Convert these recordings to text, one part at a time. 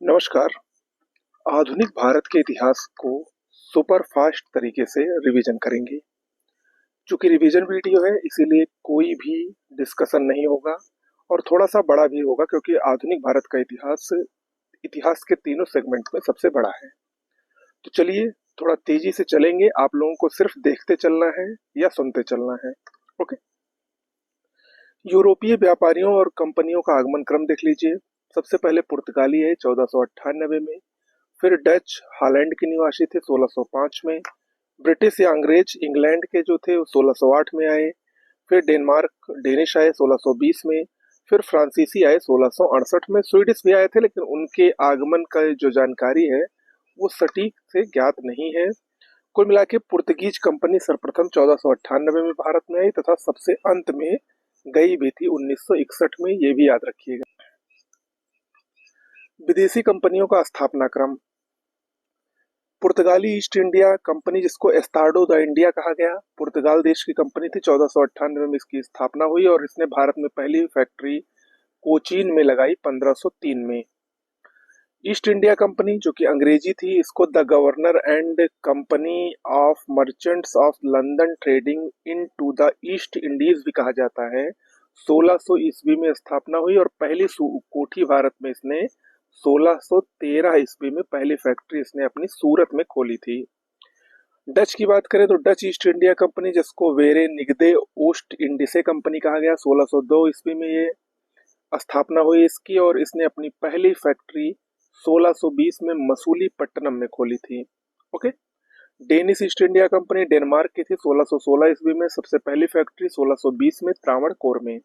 नमस्कार। आधुनिक भारत के इतिहास को सुपर फास्ट तरीके से रिवीजन करेंगे। चूंकि रिवीजन वीडियो है इसीलिए कोई भी डिस्कशन नहीं होगा और थोड़ा सा बड़ा भी होगा क्योंकि आधुनिक भारत का इतिहास इतिहास के तीनों सेगमेंट में सबसे बड़ा है। तो चलिए थोड़ा तेजी से चलेंगे, आप लोगों को सिर्फ देखते चलना है या सुनते चलना है। ओके। यूरोपीय व्यापारियों और कंपनियों का आगमन क्रम देख लीजिए। सबसे पहले पुर्तगाली है 1498 में, फिर डच हॉलैंड के निवासी थे 1605 में, ब्रिटिश या अंग्रेज इंग्लैंड के जो थे वो 1608 में आए, फिर डेनमार्क डेनिश आए 1620 में, फिर फ्रांसीसी आए 1668 में, स्वीडिश भी आए थे लेकिन उनके आगमन का जो जानकारी है वो सटीक से ज्ञात नहीं है। कुल मिला के पुर्तगीज कंपनी सर्वप्रथम 1498 में भारत में आई तथा सबसे अंत में गई भी थी 1961 में, ये भी याद रखिएगा। विदेशी कंपनियों का स्थापना क्रम। पुर्तगाली ईस्ट इंडिया कंपनी जिसको एस्ताडो द इंडिया कहा गया, पुर्तगाल देश की कंपनी थी। 1498 में इसकी स्थापना हुई और इसने भारत में पहली फैक्ट्री कोचीन में लगाई 1503 में। ईस्ट इंडिया कंपनी जो कि अंग्रेजी थी, इसको the governor and company of merchants of London trading into the East Indies भी कहा जाता है। 1600 ईस्वी में स्थापना हुई और पहली कोठी भारत में इसने 1613 ईस्वी में पहली फैक्ट्री इसने अपनी सूरत में खोली थी। डच की बात करें तो डच ईस्ट इंडिया कंपनी जिसको वेरे निगदे ओस्ट इंडिसे कंपनी कहा गया, 1602 ईस्वी में ये स्थापना हुई इसकी और इसने अपनी पहली फैक्ट्री 1620 में मसूलीपट्टनम में खोली थी। Okay. Danish east India company Denmark की थी, 1616 ईस्वी में सबसे पहली फैक्ट्री 1620 में त्रावणकोर में।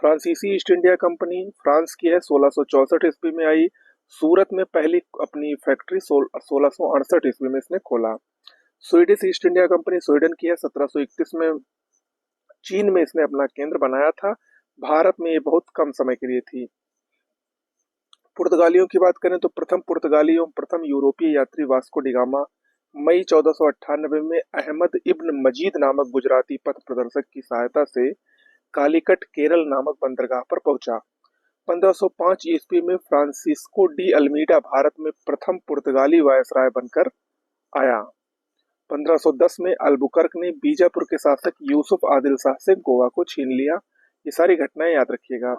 फ्रांसीसी ईस्ट इंडिया कंपनी फ्रांस की है, 1664 ईस्वी में आई, सूरत में पहली अपनी फैक्ट्री 1668 ईस्वी में इसने खोला। Swedish east India company Sweden की है, 1731 में चीन में इसने अपना केंद्र बनाया था। भारत में ये बहुत कम समय के लिए थी। पुर्तगालियों की बात करें तो प्रथम पुर्तगाली एवं प्रथम यूरोपीय यात्री वास्को डिगामा मई 1498 में अहमद इब्न मजीद नामक गुजराती पथ प्रदर्शक की सहायता से कालीकट केरल नामक बंदरगाह पर पहुंचा। 1505 ईस्वी में फ्रांसिस्को डी अल्मीडा भारत में प्रथम पुर्तगाली वायसराय बनकर आया। 1510 में अल्बुकर्क ने बीजापुर के शासक यूसुफ आदिल शाह से गोवा को छीन लिया। ये सारी घटनाएं याद रखिएगा।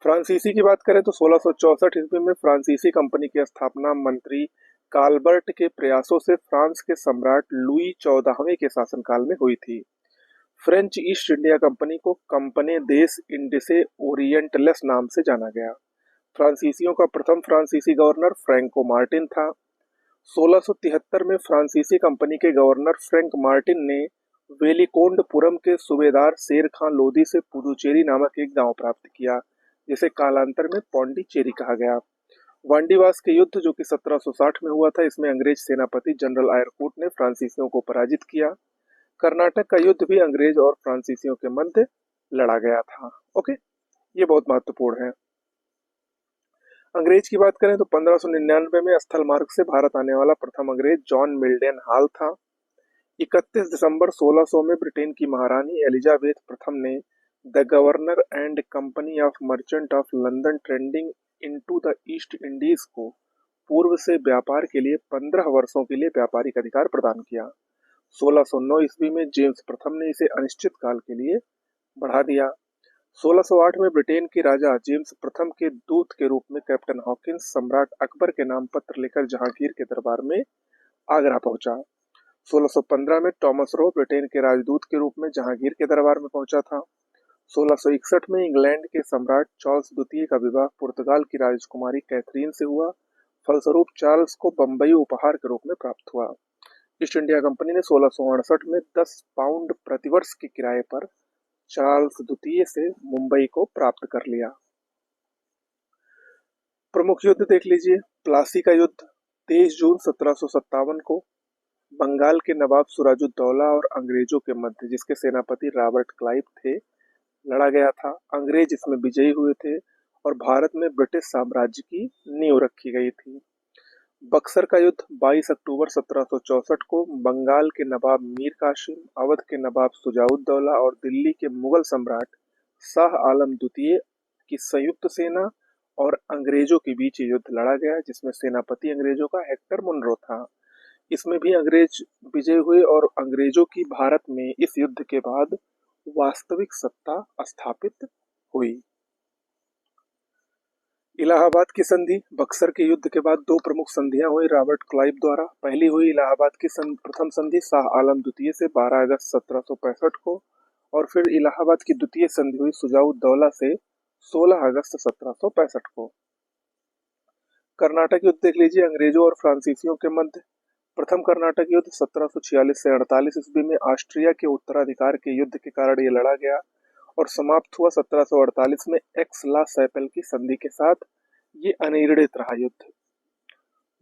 फ्रांसीसी की बात करें तो 1664 ईस्वी में फ्रांसीसी कंपनी की स्थापना मंत्री काल्बर्ट के प्रयासों से फ्रांस के सम्राट लुई 14वें के शासनकाल में हुई थी। फ्रेंच ईस्ट इंडिया कंपनी को कंपनी देस इंडिसे ओरिएंटलेस नाम से जाना गया। फ्रांसीसियों का प्रथम फ्रांसीसी गवर्नर फ्रैंको मार्टिन था। 1673 में फ्रांसीसी कंपनी के गवर्नर फ्रैंक मार्टिन ने वेलिकोंडपुरम के सूबेदार शेर खां लोदी से पुदुचेरी नामक एक गांव प्राप्त किया जिसे कालांतर में पौंडीचेरी कहा गया। वांडीवास के युद्ध जो कि 1760 में हुआ था, इसमें अंग्रेज सेनापति जनरल आयरकूट ने फ्रांसीसियों को पराजित किया। कर्नाटक का युद्ध भी अंग्रेज और फ्रांसीसियों के मध्य लड़ा गया था। ओके, ये बहुत महत्वपूर्ण है। अंग्रेज की बात करें तो 1599 में स्थल मार्ग से भारत आने वाला प्रथम अंग्रेज जॉन मिल्डन हॉल था। 31 दिसंबर 1600 में ब्रिटेन की महारानी एलिजाबेथ प्रथम ने the governor and company of merchant of London trading into the East Indies को पूर्व से व्यापार के लिए 15 वर्षों के लिए व्यापारिक अधिकार प्रदान किया। 1609 ईस्वी में जेम्स प्रथम ने इसे अनिश्चित काल के लिए बढ़ा दिया। 1608 में ब्रिटेन के राजा जेम्स प्रथम के दूत के रूप में कैप्टन हॉकिंस सम्राट अकबर के नाम पत्र लेकर जहांगीर के दरबार में आगरा पहुंचा। 1615 में टॉमस रो ब्रिटेन के राजदूत के रूप में जहांगीर के दरबार में पहुंचा था। 1661 में इंग्लैंड के सम्राट चार्ल्स द्वितीय का विवाह पुर्तगाल की राजकुमारी कैथरीन से हुआ। फलस्वरूप चार्ल्स को बंबई उपहार के रूप में प्राप्त हुआ। ईस्ट इंडिया कंपनी ने 1668 में 10 पाउंड प्रतिवर्ष के किराए पर चार्ल्स द्वितीय से मुंबई को प्राप्त कर लिया। प्रमुख युद्ध देख लीजिए। प्लासी का युद्ध 23 जून 1757 को बंगाल के नवाब सुराजुद्दौला और अंग्रेजों के मध्य, जिसके सेनापति रॉबर्ट क्लाइव थे, लड़ा गया था। अंग्रेज इसमें विजयी हुए थे और भारत में ब्रिटिश साम्राज्य की नींव रखी गई थी। बक्सर का युद्ध 22 अक्टूबर 1764 को बंगाल के नवाब मीर कासिम, अवध के नवाब शुजाउद्दौला और दिल्ली के मुगल सम्राट शाह आलम द्वितीय की संयुक्त सेना और अंग्रेजों के बीच ये युद्ध लड़ा गया, जिसमें सेनापति अंग्रेजों का हेक्टर मुनरो था। इसमें भी अंग्रेज विजय हुए और अंग्रेजों की भारत में इस युद्ध के बाद वास्तविक सत्ता स्थापित हुई। इलाहाबाद की संधि। बक्सर के युद्ध के बाद दो प्रमुख संधियां हुई रॉबर्ट क्लाइव द्वारा। पहली हुई इलाहाबाद की प्रथम संधि शाह आलम द्वितीय से 12 अगस्त 1765 को, और फिर इलाहाबाद की द्वितीय संधि हुई शुजाउद्दौला से 16 अगस्त 1765 को। कर्नाटक युद्ध देख लीजिए। अंग्रेजों और फ्रांसीसियों के मध्य प्रथम कर्नाटक युद्ध 1746 से 48 ईस्वी में ऑस्ट्रिया के उत्तराधिकार के युद्ध के कारण ये लड़ा गया और समाप्त हुआ 1748 में एक्स ला सैपल की संधि के साथ। ये अनिर्णित रहा युद्ध।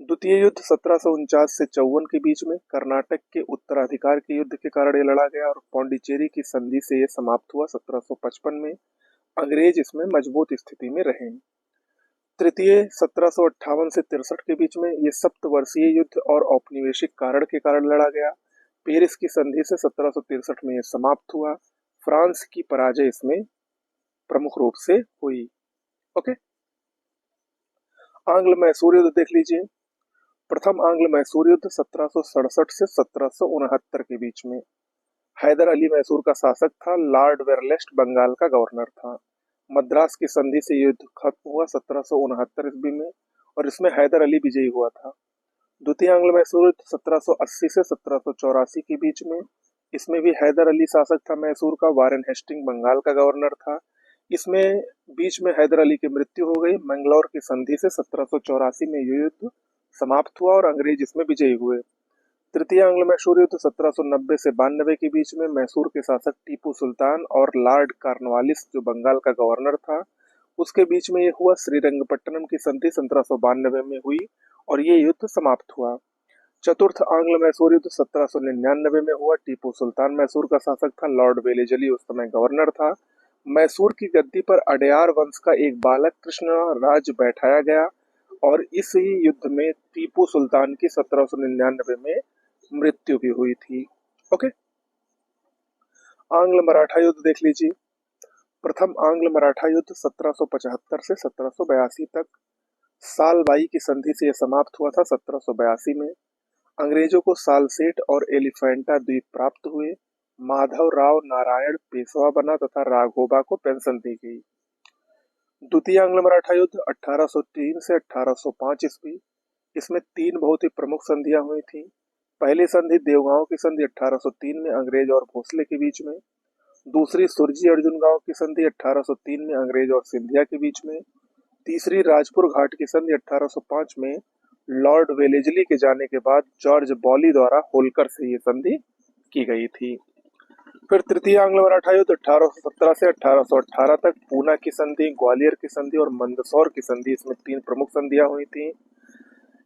द्वितीय युद्ध 1749 से 54 के बीच में कर्नाटक के उत्तराधिकार के युद्ध के कारण ये लड़ा गया और पौंडीचेरी की संधि से ये समाप्त हुआ 1755 में। अंग्रेज इसमें मजबूत स्थिति में रहे। तृतीय 1758 से 63 के बीच में ये सप्तवर्षीय युद्ध और औपनिवेशिक कारण के कारण लड़ा गया। पेरिस की संधि से 1763 में ये समाप्त हुआ। फ्रांस की पराजय इसमें प्रमुख रूप से हुई। ओके। आंग्ल मैसूर युद्ध देख लीजिए। प्रथम आंग्ल मैसूर युद्ध 1767 से 1769 के बीच में। हैदर अली मैसूर का शासक था। लॉर्ड वेरलेस्ट बंगाल का गवर्नर था। मद्रास की संधि से युद्ध खत्म हुआ 1769 ईस्वी में और इसमें हैदर अली विजयी हुआ था। द्वितीय आंग्ल मैसूर युद्ध 1780 से 1784 के बीच में। इसमें भी हैदर अली शासक था मैसूर का। वारेन हेस्टिंग बंगाल का गवर्नर था। इसमें बीच में हैदर अली की मृत्यु हो गई। मैंगलोर की संधि से 1784 में यह युद्ध समाप्त हुआ और अंग्रेज इसमें विजयी हुए। तृतीय आंग्ल मैसूर युद्ध 1790 से 92 के बीच में मैसूर के शासक टीपू सुल्तान और लॉर्ड कॉर्नवालिस जो बंगाल का गवर्नर था उसके बीच में ये हुआ। श्रीरंगपट्टनम की संधि 1792 में हुई और ये युद्ध समाप्त हुआ। चतुर्थ आंग्ल मैसूर युद्ध 1799 में हुआ। टीपू सुल्तान मैसूर का शासक था। लॉर्ड वेलेजली उस समय गवर्नर था। मैसूर की गद्दी पर अडयार वंश का एक बालक कृष्ण राज बैठाया गया और इस युद्ध में टीपू सुल्तान की 1799 में मृत्यु भी हुई थी। ओके। आंग्ल मराठा युद्ध देख लीजिए। प्रथम आंग्ल मराठा युद्ध 1775 से 1782 तक। सालबाई की संधि से यह समाप्त हुआ था 1782 में। अंग्रेजों को सालसेट और एलिफेंटा द्वीप प्राप्त हुए। माधव राव नारायण पेशवा बना तथा राघोबा को पेंशन दी गई। द्वितीय आंग्ल मराठा युद्ध 1803 से 1805 ईस्वी। इसमें तीन बहुत ही प्रमुख संधियां हुई थी। पहली संधि देवगांव की संधि 1803 में अंग्रेज और भोसले के बीच में। दूसरी सुरजी अर्जुन गांव की संधि 1803 में अंग्रेज और सिंधिया के बीच में। तीसरी राजपुर घाट की संधि 1805 में लॉर्ड वेलेजली के जाने के बाद जॉर्ज बॉली द्वारा होलकर से ये संधि की गई थी। फिर तृतीय आंग्ल मराठा युद्ध 1817 से 1818 तक। पूना की संधि, ग्वालियर की संधि और मंदसौर की संधि, इसमें तीन प्रमुख संधियां हुई थी।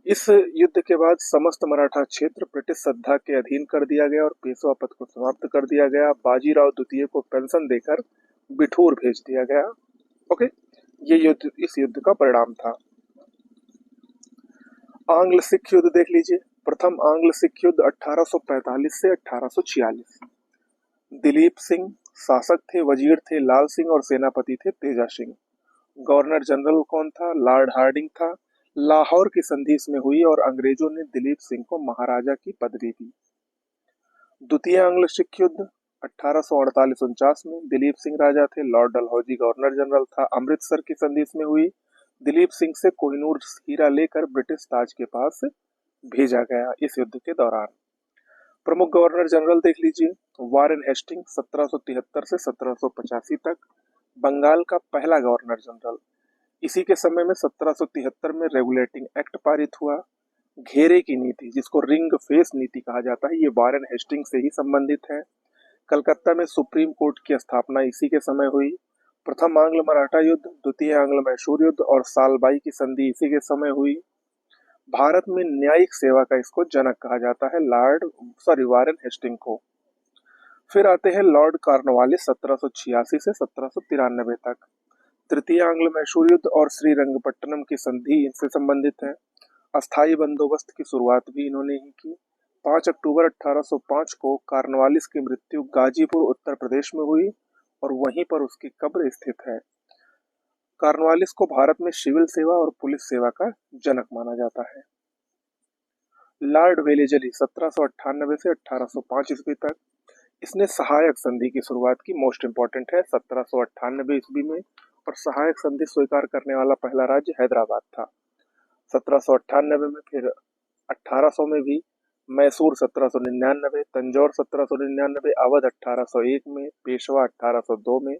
इस युद्ध के बाद समस्त मराठा क्षेत्र ब्रिटिश सत्ता के अधीन कर दिया गया और पेशवा पद को समाप्त कर दिया गया। बाजीराव द्वितीय को पेंशन देकर बिठूर भेज दिया गया। ओके, ये युद्ध इस युद्ध का परिणाम था। आंग्ल सिख युद्ध देख लीजिए। प्रथम आंग्ल सिख युद्ध 1845 से 1846। दिलीप सिंह शासक थे, वजीर थे लाल सिंह और सेनापति थे तेजा सिंह। गवर्नर जनरल कौन था? लॉर्ड हार्डिंग था। लाहौर की संधि इसमें हुई और अंग्रेजों ने दिलीप सिंह को महाराजा की पदवी दी। द्वितीय आंग्ल सिख युद्ध 1848-49 में। दिलीप सिंह राजा थे, लॉर्ड डलहौजी गवर्नर जनरल था। अमृतसर की संधि इसमें हुई। दिलीप सिंह से कोहिनूर हीरा लेकर ब्रिटिश ताज के पास भेजा गया इस युद्ध के दौरान। प्रमुख गवर्नर जनरल देख लीजिए। वारेन हेस्टिंग 1773 से 1785 तक, बंगाल का पहला गवर्नर जनरल। इसी के समय में 1773 में रेगुलेटिंग एक्ट पारित हुआ। घेरे की नीति, जिसको रिंग फेस नीति कहा जाता है, ये वारेन हेस्टिंग से ही संबंधित है। कलकत्ता में सुप्रीम कोर्ट की स्थापना इसी के समय हुई। प्रथम आंग्ल मराठा युद्ध, द्वितीय आंग्ल मैसूर युद्ध और सालबाई की संधि इसी के समय हुई। भारत में न्यायिक सेवा का इसको जनक कहा जाता है, वारेन हेस्टिंग को। फिर आते हैं लॉर्ड कॉर्नवालिस 1786 से 1793 तक। तृतीय आंग्ल मैसूर युद्ध और श्रीरंगपट्टनम की संधि इनसे संबंधित है। अस्थायी बंदोबस्त की शुरुआत भी इन्होंने ही की। 5 अक्टूबर 1805 को कॉर्नवालिस की मृत्यु गाजीपुर उत्तर प्रदेश में हुई और वहीं पर उसकी कब्र स्थित है। कॉर्नवालिस को भारत में सिविल सेवा और पुलिस सेवा का जनक माना जाता है। लॉर्ड वेलेजली 1798 से 1805 ईस्वी तक, इसने सहायक संधि की शुरुआत की। मोस्ट इंपॉर्टेंट है, 1798 ईस्वी में, और सहायक संधि स्वीकार करने वाला पहला राज्य हैदराबाद था। 1798 में, फिर 1800 में भी, मैसूर 1799, तंजौर 1799, अवध 1801 में, पेशवा 1802 में,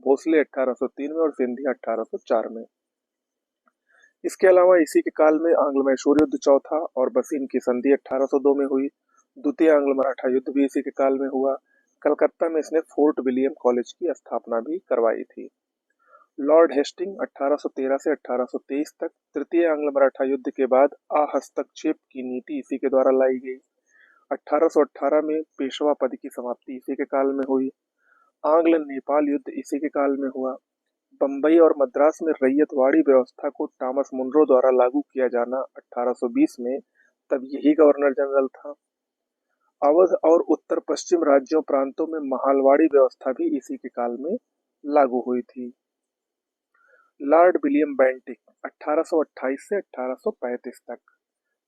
भोसले 1803 में और सिंधिया 1804 में। इसके अलावा इसी के काल में आंग्ल मैसूर युद्ध चौथा और बसीन की संधि 1802 में हुई। द्वितीय आंग्ल मराठा युद्ध भी इसी के काल में हुआ। कलकत्ता में इसने फोर्ट विलियम कॉलेज की स्थापना भी करवाई थी। लॉर्ड हेस्टिंग 1813 से 1823 तक, तृतीय आंग्ल मराठा युद्ध के बाद अहस्तक्षेप की नीति इसी के द्वारा लाई गई। 1818 में पेशवा पद की समाप्ति इसी के काल में हुई। आंग्ल नेपाल युद्ध इसी के काल में हुआ। बम्बई और मद्रास में रैयतवाड़ी व्यवस्था को टॉमस मुनरो द्वारा लागू किया जाना 1820 में, तब यही गवर्नर जनरल था। अवध और उत्तर पश्चिम राज्यों प्रांतों में महालवाड़ी व्यवस्था भी इसी के काल में लागू हुई थी। लॉर्ड विलियम बेंटिक 1828 से 1835 तक,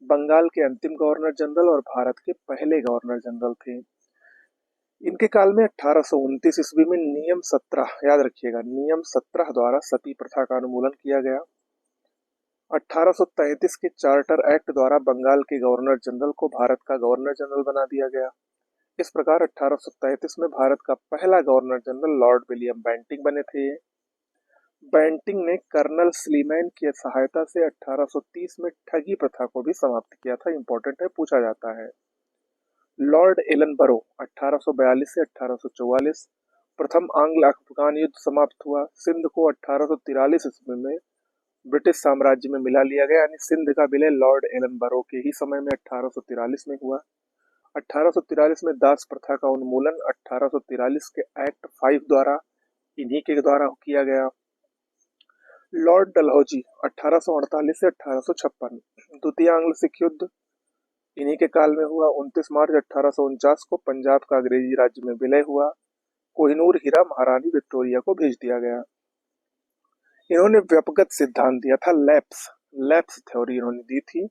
बंगाल के अंतिम गवर्नर जनरल और भारत के पहले गवर्नर जनरल थे। इनके काल में 1829 ईस्वी में नियम 17, याद रखिएगा, नियम 17 द्वारा सती प्रथा का उन्मूलन किया गया। 1833 के चार्टर एक्ट द्वारा बंगाल के गवर्नर जनरल को भारत का गवर्नर जनरल बना दिया गया। इस प्रकार 1833 में भारत का पहला governor general Lord William Bentinck बने थे। बेंटिक ने कर्नल स्लीमैन की सहायता से 1830 में ठगी प्रथा को भी समाप्त किया था। इंपॉर्टेंट है, पूछा जाता है। लॉर्ड एलनबरो 1842 से 1844, प्रथम आंग्ल अफगान युद्ध समाप्त हुआ। सिंध को 1843 ईस्वी में ब्रिटिश साम्राज्य में मिला लिया गया, यानी सिंध का विलय लॉर्ड एलनबरो के ही समय में 1843 में हुआ। 1843 में दास प्रथा का उन्मूलन 1843 के एक्ट 5 द्वारा, इन्हीं के द्वारा किया गया। लॉर्ड डलहौजी 1848 से 1856, द्वितीय आंग्ल सिख युद्ध इन्हीं के काल में हुआ। 29 मार्च 1849 को पंजाब का अंग्रेजी राज्य में विलय हुआ। कोहिनूर हीरा महारानी विक्टोरिया को भेज दिया गया। इन्होंने व्यपगत सिद्धांत दिया था, लैप्स थ्योरी इन्होंने दी थी,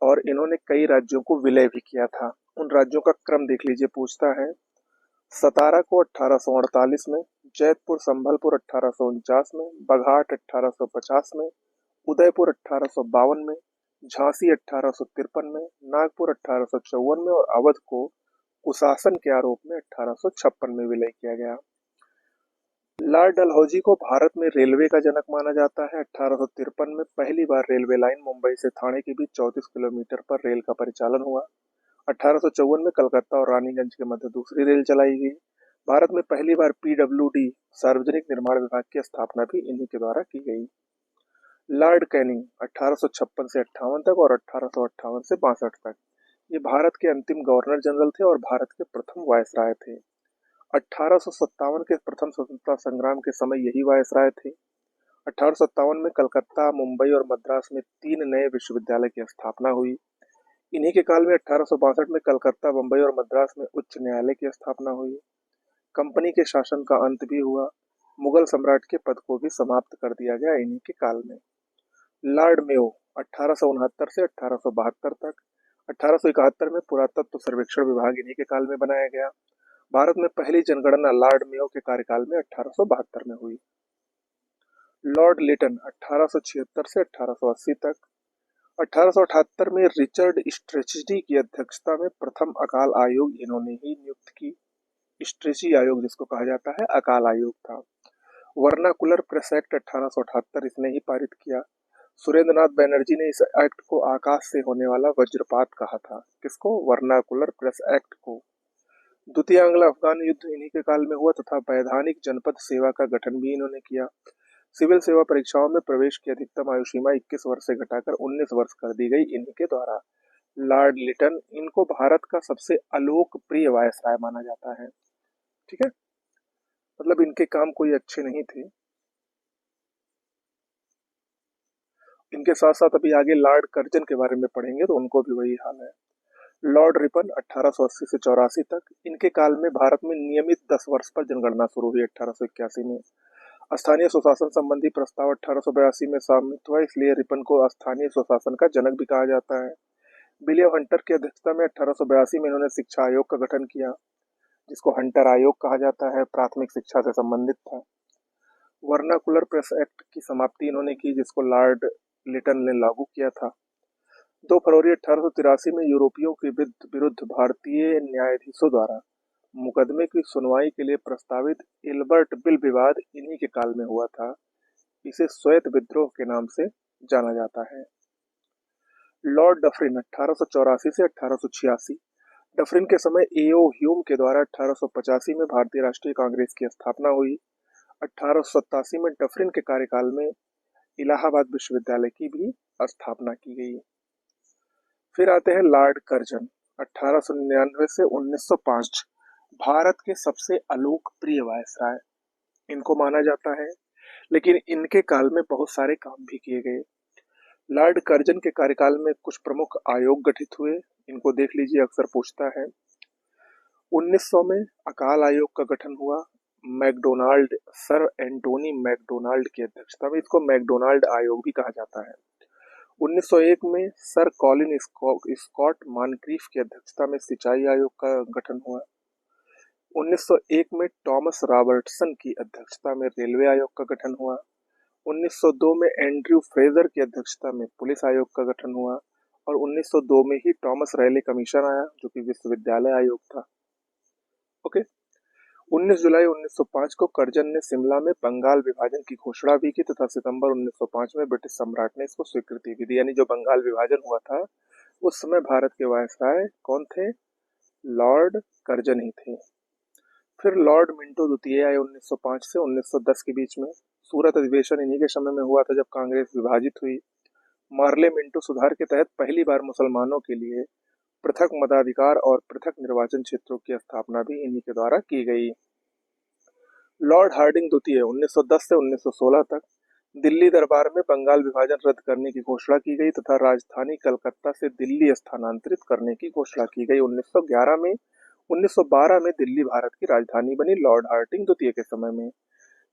और इन्होंने कई राज्यों को विलय भी किया था। उन राज्यों का क्रम देख लीजिए, पूछता है। सतारा को 1848 में, जैतपुर संभलपुर 1849 में, बघाट 1850 में, उदयपुर 1852 में, झांसी 1853 में, नागपुर 1854 में और अवध को कुशासन के आरोप में 1856 में विलय किया गया। लॉर्ड डलहौजी को भारत में रेलवे का जनक माना जाता है। 1853 में पहली बार रेलवे लाइन मुंबई से ठाणे के बीच 34 किलोमीटर पर रेल का परिचालन हुआ। 1854 में कलकत्ता और रानीगंज के मध्य दूसरी रेल चलाई गई। भारत में पहली बार पीडब्ल्यूडी सार्वजनिक निर्माण विभाग की स्थापना भी इन्हीं के द्वारा की गई। लॉर्ड कैनिंग 1856 से 58 तक और 1858 से 62 तक, ये भारत के अंतिम गवर्नर जनरल थे और भारत के प्रथम वायसराय थे। 1857 के प्रथम स्वतंत्रता संग्राम के समय यही वायसराय थे। 1857 में कलकत्ता, मुंबई और मद्रास में 3 नए विश्वविद्यालय की स्थापना हुई। इन्हीं के काल में 1862 में कलकत्ता, मुंबई और मद्रास में उच्च न्यायालय की स्थापना हुई। कंपनी के शासन का अंत भी हुआ। मुगल सम्राट के पद को भी समाप्त कर दिया गया इन्हीं के काल में। लॉर्ड मेयो 1869 से 1872 तक, 1871 में पुरातत्व सर्वेक्षण विभाग इन्हीं के काल में बनाया गया। भारत में पहली जनगणना लॉर्ड मेयो के कार्यकाल में 1872 में हुई। लॉर्ड लिटन 1876 से 1880 तक, 1878 में रिचर्ड स्ट्रेचडी की अध्यक्षता में प्रथम अकाल आयोग इन्होंने ही नियुक्त की। स्ट्रेची आयोग जिसको कहा जाता है, अकाल आयोग था। वर्नाकुलर प्रेस एक्ट 1878 इसने ही पारित किया। सुरेंद्र नाथ बैनर्जी ने इस एक्ट को आकाश से होने वाला वज्रपात कहा था। किसको? वर्नाकुलर प्रेस एक्ट को। द्वितीय आंग्ल अफगान युद्ध इन्हीं के काल में हुआ तथा वैधानिक जनपद सेवा का गठन भी इन्होंने किया। सिविल सेवा परीक्षाओं में प्रवेश की अधिकतम आयु सीमा 21 वर्ष से घटाकर 19 वर्ष कर दी गई इन्हीं के द्वारा। लॉर्ड लिटन, इनको भारत का सबसे अलोकप्रिय वायसराय माना जाता है। ठीक है, मतलब इनके काम कोई अच्छे नहीं थे। इनके साथ साथ अभी आगे लॉर्ड कर्जन के बारे में पढ़ेंगे तो उनको भी वही हाल है। लॉर्ड रिपन 1880 से 84 तक, इनके काल में भारत में नियमित 10 वर्ष पर जनगणना शुरू हुई 1881 में। स्थानीय स्वशासन संबंधी प्रस्ताव 1882 में सम्मिलित हुआ, इसलिए रिपन को स्थानीय स्वशासन का जनक भी कहा जाता है। विलियम हंटर की अध्यक्षता में 1882 में इन्होंने शिक्षा आयोग का गठन किया, जिसको हंटर आयोग कहा जाता है, प्राथमिक शिक्षा से संबंधित था। वर्नाकुलर प्रेस एक्ट की समाप्ति इन्होंने की, जिसको लॉर्ड लिटन ने लागू किया था। 2 फरवरी 1883 में यूरोपियों के विरुद्ध भारतीय न्यायाधीशों द्वारा मुकदमे की सुनवाई के लिए प्रस्तावित इल्बर्ट बिल विवाद इन्हीं के काल में हुआ था। इसे श्वेत विद्रोह के नाम से जाना जाता है। लॉर्ड डफरिन 1884 से 1886। डफरिन के समय एओ ह्यूम के द्वारा 1885 में भारतीय राष्ट्रीय कांग्रेस की स्थापना हुई। 1887 में डफरिन के कार्यकाल में इलाहाबाद विश्वविद्यालय की भी स्थापना की गई। फिर आते हैं लॉर्ड कर्जन 1899 से 1905। भारत के सबसे अलोकप्रिय वायसराय इनको माना जाता है, लेकिन इनके काल में बहुत सारे काम भी किए गए। लॉर्ड कर्जन के कार्यकाल में कुछ प्रमुख आयोग गठित हुए, इनको देख लीजिए, अक्सर पूछता है। 1900 में अकाल आयोग का गठन हुआ, मैकडोनाल्ड, सर एंटोनी मैकडोनाल्ड की अध्यक्षता में। इसको मैकडोनाल्ड आयोग भी कहा जाता है। 1901 में सर कॉलिन स्कॉट मॉनक्रीफ की अध्यक्षता में सिंचाई आयोग का गठन हुआ। 1901 में टॉमस रॉबर्टसन की अध्यक्षता में रेलवे आयोग का गठन हुआ। 1902 में एंड्रयू फ्रेजर की अध्यक्षता में पुलिस आयोग का गठन हुआ और 1902 में ही टॉमस रैले कमीशन आया, जो कि विश्वविद्यालय आयोग था। ओके। 19 जुलाई 1905 को कर्जन ने शिमला में बंगाल विभाजन की घोषणा भी की तथा सितंबर 1905 में ब्रिटिश सम्राट ने इसको स्वीकृति भी दी। यानी जो बंगाल विभाजन हुआ था उस समय भारत के वायसराय कौन थे? लॉर्ड कर्जन ही थे। फिर लॉर्ड मिंटो द्वितीय आए 1905 से 1910 के बीच में। सूरत अधिवेशन इन्हीं के समय में हुआ था जब कांग्रेस विभाजित हुई। मार्ले मिंटो सुधार के तहत पहली बार मुसलमानों के लिए पृथक मताधिकार और पृथक निर्वाचन क्षेत्रों की स्थापना भी इन्हीं के द्वारा की गई। लॉर्ड हार्डिंग द्वितीय 1910 से 1916 तक। दिल्ली दरबार में बंगाल विभाजन रद्द करने की घोषणा की गई तथा राजधानी कलकत्ता से दिल्ली स्थानांतरित करने की घोषणा की गई 1911 में। 1912 में दिल्ली भारत की राजधानी बनी लॉर्ड हार्डिंग द्वितीय के समय में।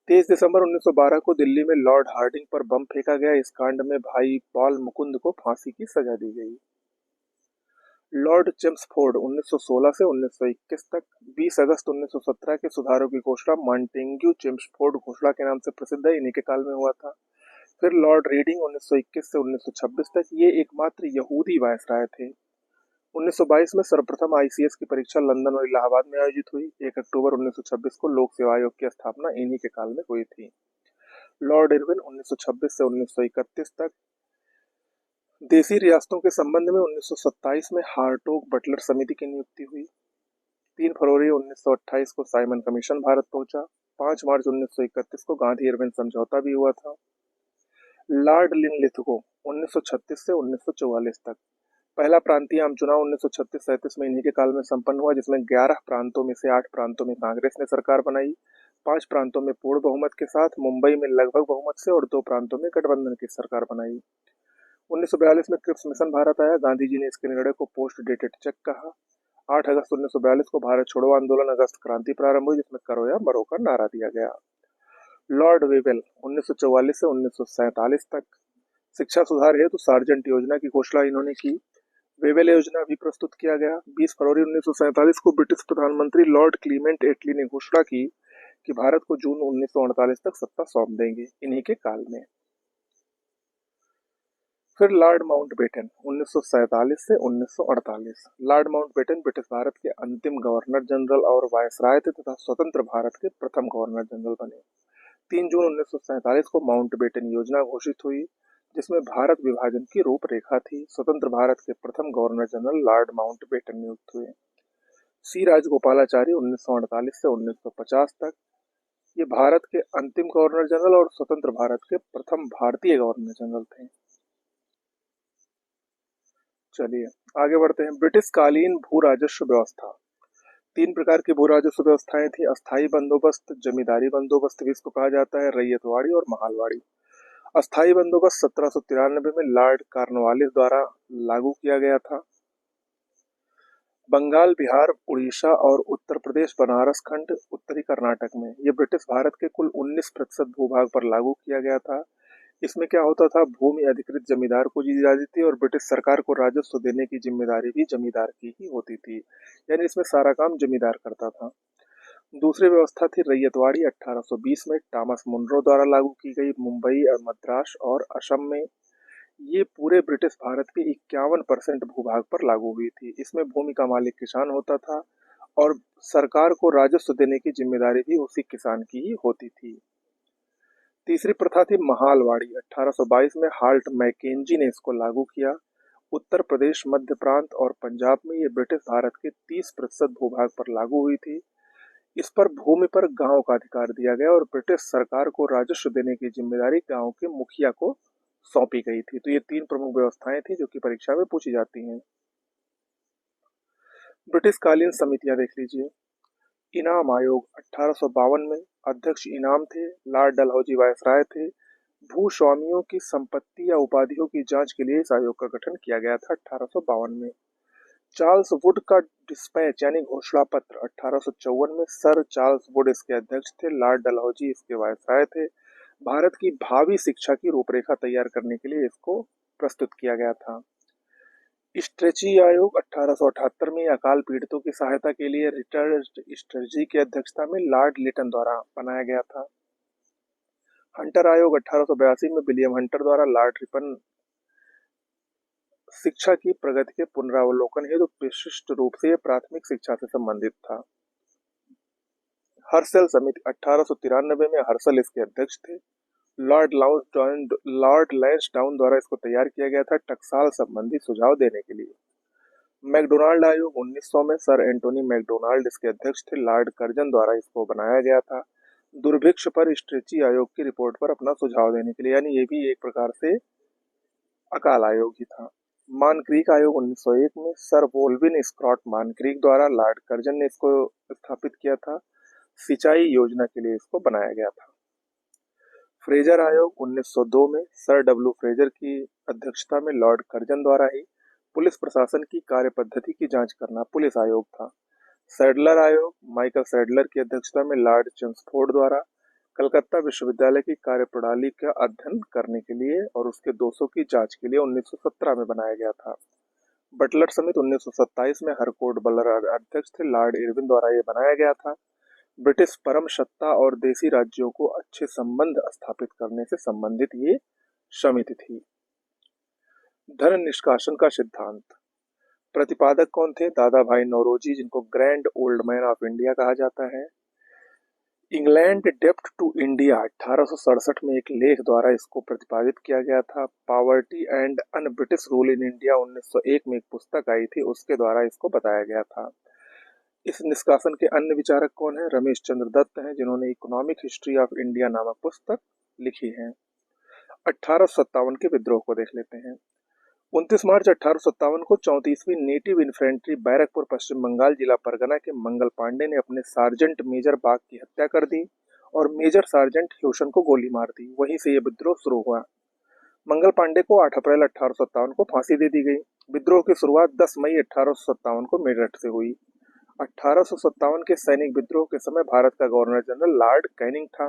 23 दिसंबर 1912 को दिल्ली में लॉर्ड हार्डिंग पर बम फेंका गया। इस कांड में भाई पॉल मुकुंद को फांसी की सजा दी गई। लॉर्ड चेम्सफोर्ड 1916 से 1921 तक। 20 अगस्त 1917 के सुधारों की घोषणा मॉन्टेग्यू चेम्सफोर्ड घोषणा के नाम से प्रसिद्ध है, इन्हीं के काल में हुआ था। फिर लॉर्ड रीडिंग 1921 से 1926 तक। ये एकमात्र यहूदी वायसराय थे। 1922 में सर्वप्रथम आईसीएस की परीक्षा लंदन और इलाहाबाद में आयोजित हुई। 1 अक्टूबर 1926 को लोक सेवा आयोग की स्थापना इन्हीं के काल में हुई थी। लॉर्ड इरविन 1926 से 1931 तक। देशी रियासतों के संबंध में 1927 में हार्टोग बटलर समिति की नियुक्ति हुई। 3 फरवरी 1928 को साइमन कमीशन भारत पहुंचा। 5 मार्च 1931 को गांधी इरविन समझौता भी हुआ था। लॉर्ड लिनलिथगो 1936 से 1944 तक। पहला प्रांतीय आम चुनाव 1936-37 में इन्हीं के काल में संपन्न हुआ, जिसमें 11 प्रांतों में से 8 प्रांतों में कांग्रेस ने सरकार बनाई। 5 प्रांतों में पूर्ण बहुमत के साथ, मुंबई में लगभग बहुमत से और 2 प्रांतों में गठबंधन की सरकार बनाई। 1942 में क्रिप्स मिशन भारत आया। गांधी जी ने इसके निर्णय को पोस्ट डेटेड चेक कहा। 8 अगस्त 1942 को भारत छोड़ो आंदोलन अगस्त क्रांति प्रारंभ हुई, जिसमें करो या मरो का नारा दिया गया। लॉर्ड वेवेल 1944 से 1947 तक। शिक्षा सुधार हेतु सार्जेंट योजना की घोषणा इन्होंने की। वेवेल योजना भी प्रस्तुत किया गया। 20 फरवरी 1947 को ब्रिटिश प्रधानमंत्री लॉर्ड क्लीमेंट एटली ने घोषणा की कि भारत को जून 1948 तक सत्ता सौंप देंगे, इन्हीं के काल में। फिर लॉर्ड माउंटबेटन 1947 से 1948। लॉर्ड माउंटबेटन ब्रिटिश भारत के अंतिम गवर्नर जनरल और वायसराय थे तथा स्वतंत्र भारत के प्रथम गवर्नर जनरल बने। 3 जून 1947 को माउंटबेटन योजना घोषित हुई, जिसमें भारत विभाजन की रूपरेखा थी। स्वतंत्र भारत के प्रथम गवर्नर जनरल लॉर्ड माउंटबेटन नियुक्त हुए। सी राजगोपालाचारी 1948 से 1950 तक। ये भारत के अंतिम गवर्नर जनरल और स्वतंत्र भारत के प्रथम भारतीय गवर्नर जनरल थे। चलिए आगे बढ़ते हैं। ब्रिटिश कालीन भू राजस्व व्यवस्था। 3 प्रकार की भू राजस्व व्यवस्थाएं थी। अस्थाई बंदोबस्त, जमींदारी बंदोबस्त भी इसको कहा जाता है, रैयतवाड़ी और महालवाड़ी। अस्थाई बंदोबस्त 1793 में लॉर्ड कॉर्नवालिस द्वारा लागू किया गया था। बंगाल, बिहार, उड़ीसा और उत्तर प्रदेश बनारस खंड उत्तरी कर्नाटक में ये ब्रिटिश भारत के कुल 19% भूभाग पर लागू किया गया था। इसमें क्या होता था, भूमि अधिकृत जमींदार को दी जाती थी और ब्रिटिश सरकार को राजस्व देने की जिम्मेदारी भी जमींदार की ही होती थी। यानी इसमें सारा काम जमींदार करता था। दूसरी व्यवस्था थी रैयतवाड़ी। 1820 में टॉमस मुनरो द्वारा लागू की गई। मुंबई और मद्रास और असम में ये पूरे ब्रिटिश भारत के 51% भूभाग पर लागू हुई थी। इसमें भूमि का मालिक किसान होता था और सरकार को राजस्व देने की जिम्मेदारी भी उसी किसान की ही होती थी। तीसरी प्रथा थी महालवाड़ी। 1822 में हाल्ट मैकेंजी ने इसको लागू किया। उत्तर प्रदेश, मध्य प्रांत और पंजाब में ये ब्रिटिश भारत के 30% भूभाग पर लागू हुई थी। इस पर भूमि पर गांव का अधिकार दिया गया और ब्रिटिश सरकार को राजस्व देने की जिम्मेदारी गांव के मुखिया को सौंपी गई थी। तो ये तीन प्रमुख व्यवस्थाएं थी जो कि परीक्षा में पूछी जाती हैं। ब्रिटिश कालीन समितियां देख लीजिए। इनाम आयोग 1852 में अध्यक्ष इनाम थे। लॉर्ड डलहौजी वायसराय थे। भूस्वामियों की संपत्ति या उपाधियों की जांच के लिए इस आयोग का गठन किया गया था 1852 में। चार्ल्स वुड का डिस्पैच यानी घोषणा पत्र 1854 में। सर चार्ल्स वुड इसके अध्यक्ष थे। लॉर्ड डलहौजी इसके वायसराय थे। भारत की भावी शिक्षा की रूपरेखा तैयार करने के लिए इसको प्रस्तुत किया गया था। स्ट्रेची आयोग 1878 में अकाल पीड़ितों की सहायता के लिए रिटर्ड स्ट्रेची की अध्यक्षता में लॉर्ड लिटन द्वारा बनाया गया था। हंटर आयोग 1882 में विलियम हंटर द्वारा लॉर्ड रिपन शिक्षा की प्रगति के पुनरावलोकन हेतु विशिष्ट रूप से प्राथमिक शिक्षा से संबंधित था। हर्षल समिति 1893 में हर्षल इसके अध्यक्ष थे। लॉर्ड लैंसडाउन द्वारा इसको तैयार किया गया था टकसाल संबंधी सुझाव देने के लिए। मैकडोनाल्ड आयोग 1900 में सर एंटोनी मैकडोनाल्ड इसके अध्यक्ष थे। लॉर्ड कर्जन द्वारा इसको बनाया गया था दुर्भिक्ष पर स्ट्रेची आयोग की रिपोर्ट पर अपना सुझाव देने के लिए। यानी ये भी एक प्रकार से अकाल आयोग ही था। मानक्रीक आयोग 1901 में सर वोल्विन स्कॉट मानक्रीक द्वारा लॉर्ड कर्जन ने इसको स्थापित किया था। सिंचाई योजना के लिए इसको बनाया गया था। फ्रेजर आयोग 1902 में सर डब्ल्यू फ्रेजर की अध्यक्षता में लॉर्ड कर्जन द्वारा ही पुलिस प्रशासन की कार्य पद्धति की जांच करना पुलिस आयोग था। सैडलर आयोग माइकल सैडलर की अध्यक्षता में लॉर्ड चेम्सफोर्ड द्वारा कलकत्ता विश्वविद्यालय की कार्यप्रणाली का अध्ययन करने के लिए और उसके दोषों की जांच के लिए 1917 में बनाया गया था। बटलर समिति 1927 में हरकोर्ट बटलर अध्यक्ष थे। लॉर्ड इरविन द्वारा ये बनाया गया था। ब्रिटिश परम सत्ता और देसी राज्यों को अच्छे संबंध स्थापित करने से संबंधित ये समिति थी। धन निष्कासन का सिद्धांत प्रतिपादक कौन थे? दादा भाई नौरोजी, जिनको grand old man of India कहा जाता है। इंग्लैंड डेप्ट टू इंडिया 1867 में एक लेख द्वारा इसको प्रतिपादित किया गया था। Poverty and un British rule in India 1901 में एक पुस्तक आई थी, उसके द्वारा इसको बताया गया था। इस निष्कासन के अन्य विचारक कौन है? रमेश चंद्र दत्त हैं, जिन्होंने इकोनॉमिक हिस्ट्री ऑफ इंडिया नामक पुस्तक लिखी है। 1857 के विद्रोह को देख लेते हैं। 29 मार्च 1857 को 34वीं नेटिव इन्फेंट्री बैरकपुर पश्चिम बंगाल जिला परगना के मंगल पांडे ने अपने सार्जेंट मेजर बाग की हत्या कर दी और मेजर सार्जेंट ह्यूसन को गोली मार दी। वहीं से यह विद्रोह शुरू हुआ। मंगल पांडे को 8 अप्रैल 1857 को फांसी दे दी गई। विद्रोह की शुरुआत 10 मई 1857 को मेरठ से हुई। 1857 के सैनिक विद्रोह के समय भारत का गवर्नर जनरल लॉर्ड कैनिंग था।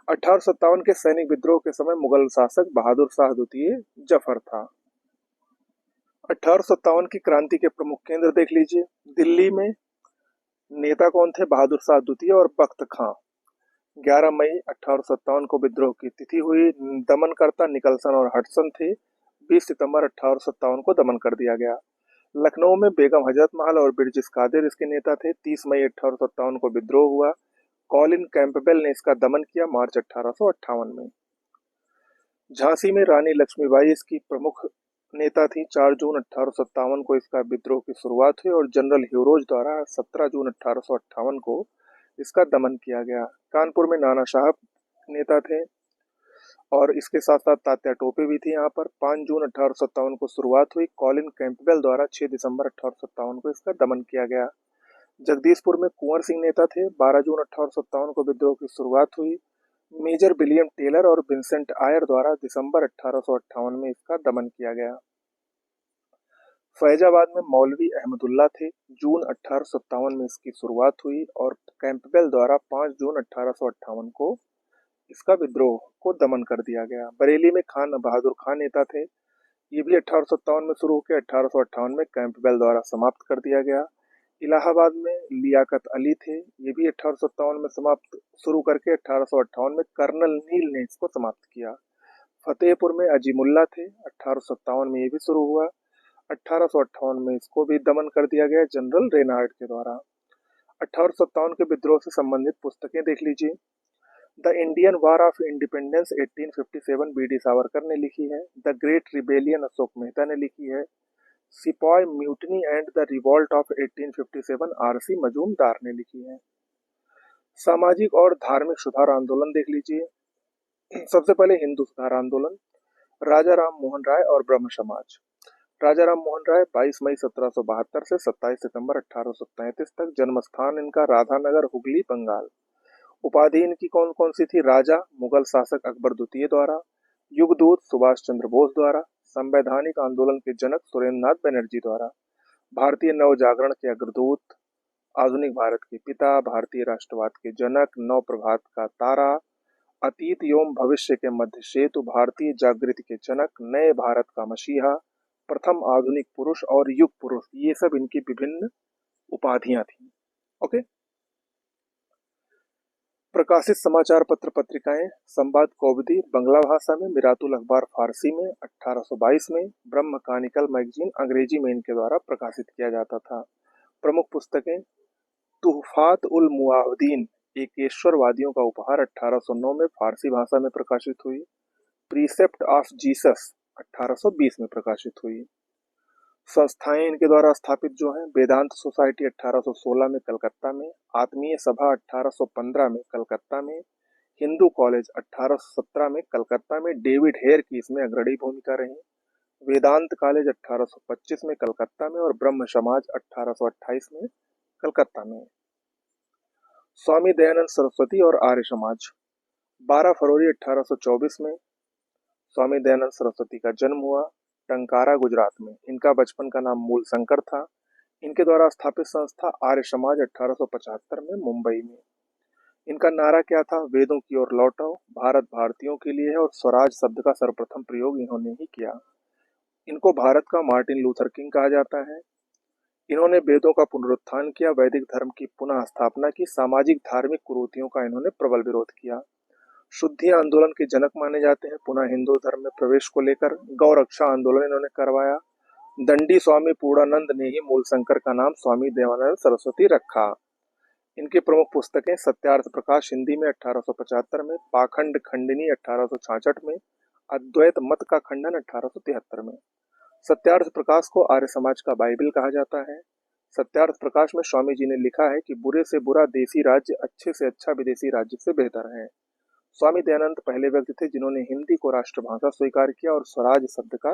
1857 के सैनिक विद्रोह के समय मुगल शासक बहादुर शाह द्वितीय जफर था। 1857 की क्रांति के प्रमुख केंद्र देख लीजिए। दिल्ली में नेता कौन थे? बहादुर शाह द्वितीय और बख्त खां। 11 मई 1857 को विद्रोह की तिथि हुई। दमनकर्ता निकलसन और हडसन थे। 20 सितंबर 1857 को दमन कर दिया गया। लखनऊ में बेगम हजरत महल और ब्रिटिश कादिर इसके नेता थे। 30 मई 1857 को विद्रोह हुआ। कॉलिन कैंपबेल ने इसका दमन किया मार्च 1858 में। झांसी में रानी लक्ष्मीबाई इसकी प्रमुख नेता थी। 4 जून 1857 को इसका विद्रोह की शुरुआत हुई और जनरल ह्यूरोज द्वारा 17 जून 1858 को इसका दमन किया गया। कानपुर में नाना साहब नेता थे और इसके साथ साथ तात्या टोपे भी थी। यहाँ पर 5 जून 1857 को शुरुआत हुई। कॉलिन कैंपबेल द्वारा 6 दिसंबर 1857 को इसका दमन किया गया। जगदीशपुर में कुंवर सिंह नेता थे। 12 जून 1857 को विद्रोह की शुरुआत हुई। मेजर विलियम टेलर और विंसेंट आयर द्वारा दिसंबर 1858 में इसका दमन किया गया। फैजाबाद में मौलवी अहमदुल्ला थे। जून 1857 में इसकी शुरुआत हुई और कैंपबेल द्वारा 5 जून 1858 को इसका विद्रोह को दमन कर दिया गया। बरेली में खान बहादुर खान नेता थे। ये भी 1857 में शुरू होकर 1858 में कैंपबेल द्वारा समाप्त कर दिया गया। इलाहाबाद में लियाकत अली थे। ये भी 1857 में समाप्त शुरू करके 1858 में कर्नल नील ने इसको समाप्त किया। फतेहपुर में अजीमुल्ला थे। 1857 में ये भी शुरू हुआ। 1858 में इसको भी दमन कर दिया गया जनरल रेनार्ड के द्वारा। 1857 के विद्रोह से संबंधित पुस्तकें देख लीजिए। The Indian war of independence 1857 BD. Savarkar ने लिखी है। The great rebellion Ashok Mehta ने लिखी है। Sepoy mutiny and the revolt of 1857 R C. Majumdar ने लिखी है। सामाजिक और धार्मिक सुधार आंदोलन देख लीजिए। सबसे पहले हिंदू सुधार आंदोलन, राजा राम मोहन राय और ब्रह्म समाज। राजा राम मोहन राय 22 मई 1772 से 27 सितंबर 1833 तक, जन्म स्थान इनका राधानगर, हुगली, बंगाल। उपाधि इनकी कौन कौन सी थी? राजा मुगल शासक अकबर द्वितीय द्वारा, युगदूत सुभाष चंद्र बोस द्वारा, संवैधानिक आंदोलन के जनक सुरेंद्र नाथ बनर्जी द्वारा, भारतीय नव जागरण के अग्रदूत, आधुनिक भारत के पिता, भारतीय राष्ट्रवाद के जनक, नव प्रभात का तारा, अतीत एवं भविष्य के मध्य सेतु, भारतीय जागृति के जनक, नए भारत का मसीहा, प्रथम आधुनिक पुरुष और युग पुरुष, ये सब इनकी विभिन्न उपाधियां थी। ओके। प्रकाशित समाचार पत्र पत्रिकाएं, संवाद कौमुदी बंगला भाषा में, मिरातुल अखबार फारसी में 1822 में, ब्रह्म कानिकल मैगजीन अंग्रेजी में इनके द्वारा प्रकाशित किया जाता था। प्रमुख पुस्तकें, तुहफात उल मुआहिदीन, एकेश्वरवादियों का उपहार 1809 में फारसी भाषा में प्रकाशित हुई। प्रीसेप्ट ऑफ जीसस 1820 में प्रकाशित हुई। संस्थाएं इनके द्वारा स्थापित जो हैं, वेदांत सोसाइटी 1816 में कलकत्ता में, आत्मीय सभा 1815 में कलकत्ता में, हिंदू कॉलेज 1817 में कलकत्ता में, डेविड हेयर की इसमें अग्रणी भूमिका रही। वेदांत कॉलेज 1825 में कलकत्ता में और ब्रह्म समाज 1828 में कलकत्ता में। स्वामी दयानंद सरस्वती और आर्य समाज, 12 फरवरी 1824 में स्वामी दयानंद सरस्वती का जन्म हुआ टंकारा, गुजरात में। इनका बचपन का नाम मूल शंकर था। इनके द्वारा स्थापित संस्था आर्य समाज 1875 में मुंबई में। इनका नारा क्या था? वेदों की ओर लौटो, भारत भारतीयों के लिए है, और स्वराज शब्द का सर्वप्रथम प्रयोग इन्होंने ही किया। इनको भारत का मार्टिन लूथर किंग कहा जाता है। इन्होंने वेदों का पुनरुत्थान किया, वैदिक धर्म की पुनः स्थापना की, सामाजिक धार्मिक कुरीतियों का इन्होंने प्रबल विरोध किया। शुद्धि आंदोलन के जनक माने जाते हैं। पुनः हिंदू धर्म में प्रवेश को लेकर गौ रक्षा आंदोलन इन्होंने करवाया। दंडी स्वामी पूर्णानंद ने ही मूल शंकर का नाम स्वामी दयानंद सरस्वती रखा। इनकी प्रमुख पुस्तकें, सत्यार्थ प्रकाश हिंदी में 1875 में, पाखंड खंडिनी 1866 में, अद्वैत मत का खंडन 1873 में। सत्यार्थ प्रकाश को आर्य समाज का बाइबल कहा जाता है। सत्यार्थ प्रकाश में स्वामी जी ने लिखा है कि बुरे से बुरा देसी राज्य अच्छे से अच्छा विदेशी राज्य से बेहतर है। स्वामी दयानंद पहले व्यक्ति थे जिन्होंने हिंदी को राष्ट्रभाषा स्वीकार किया और स्वराज शब्द का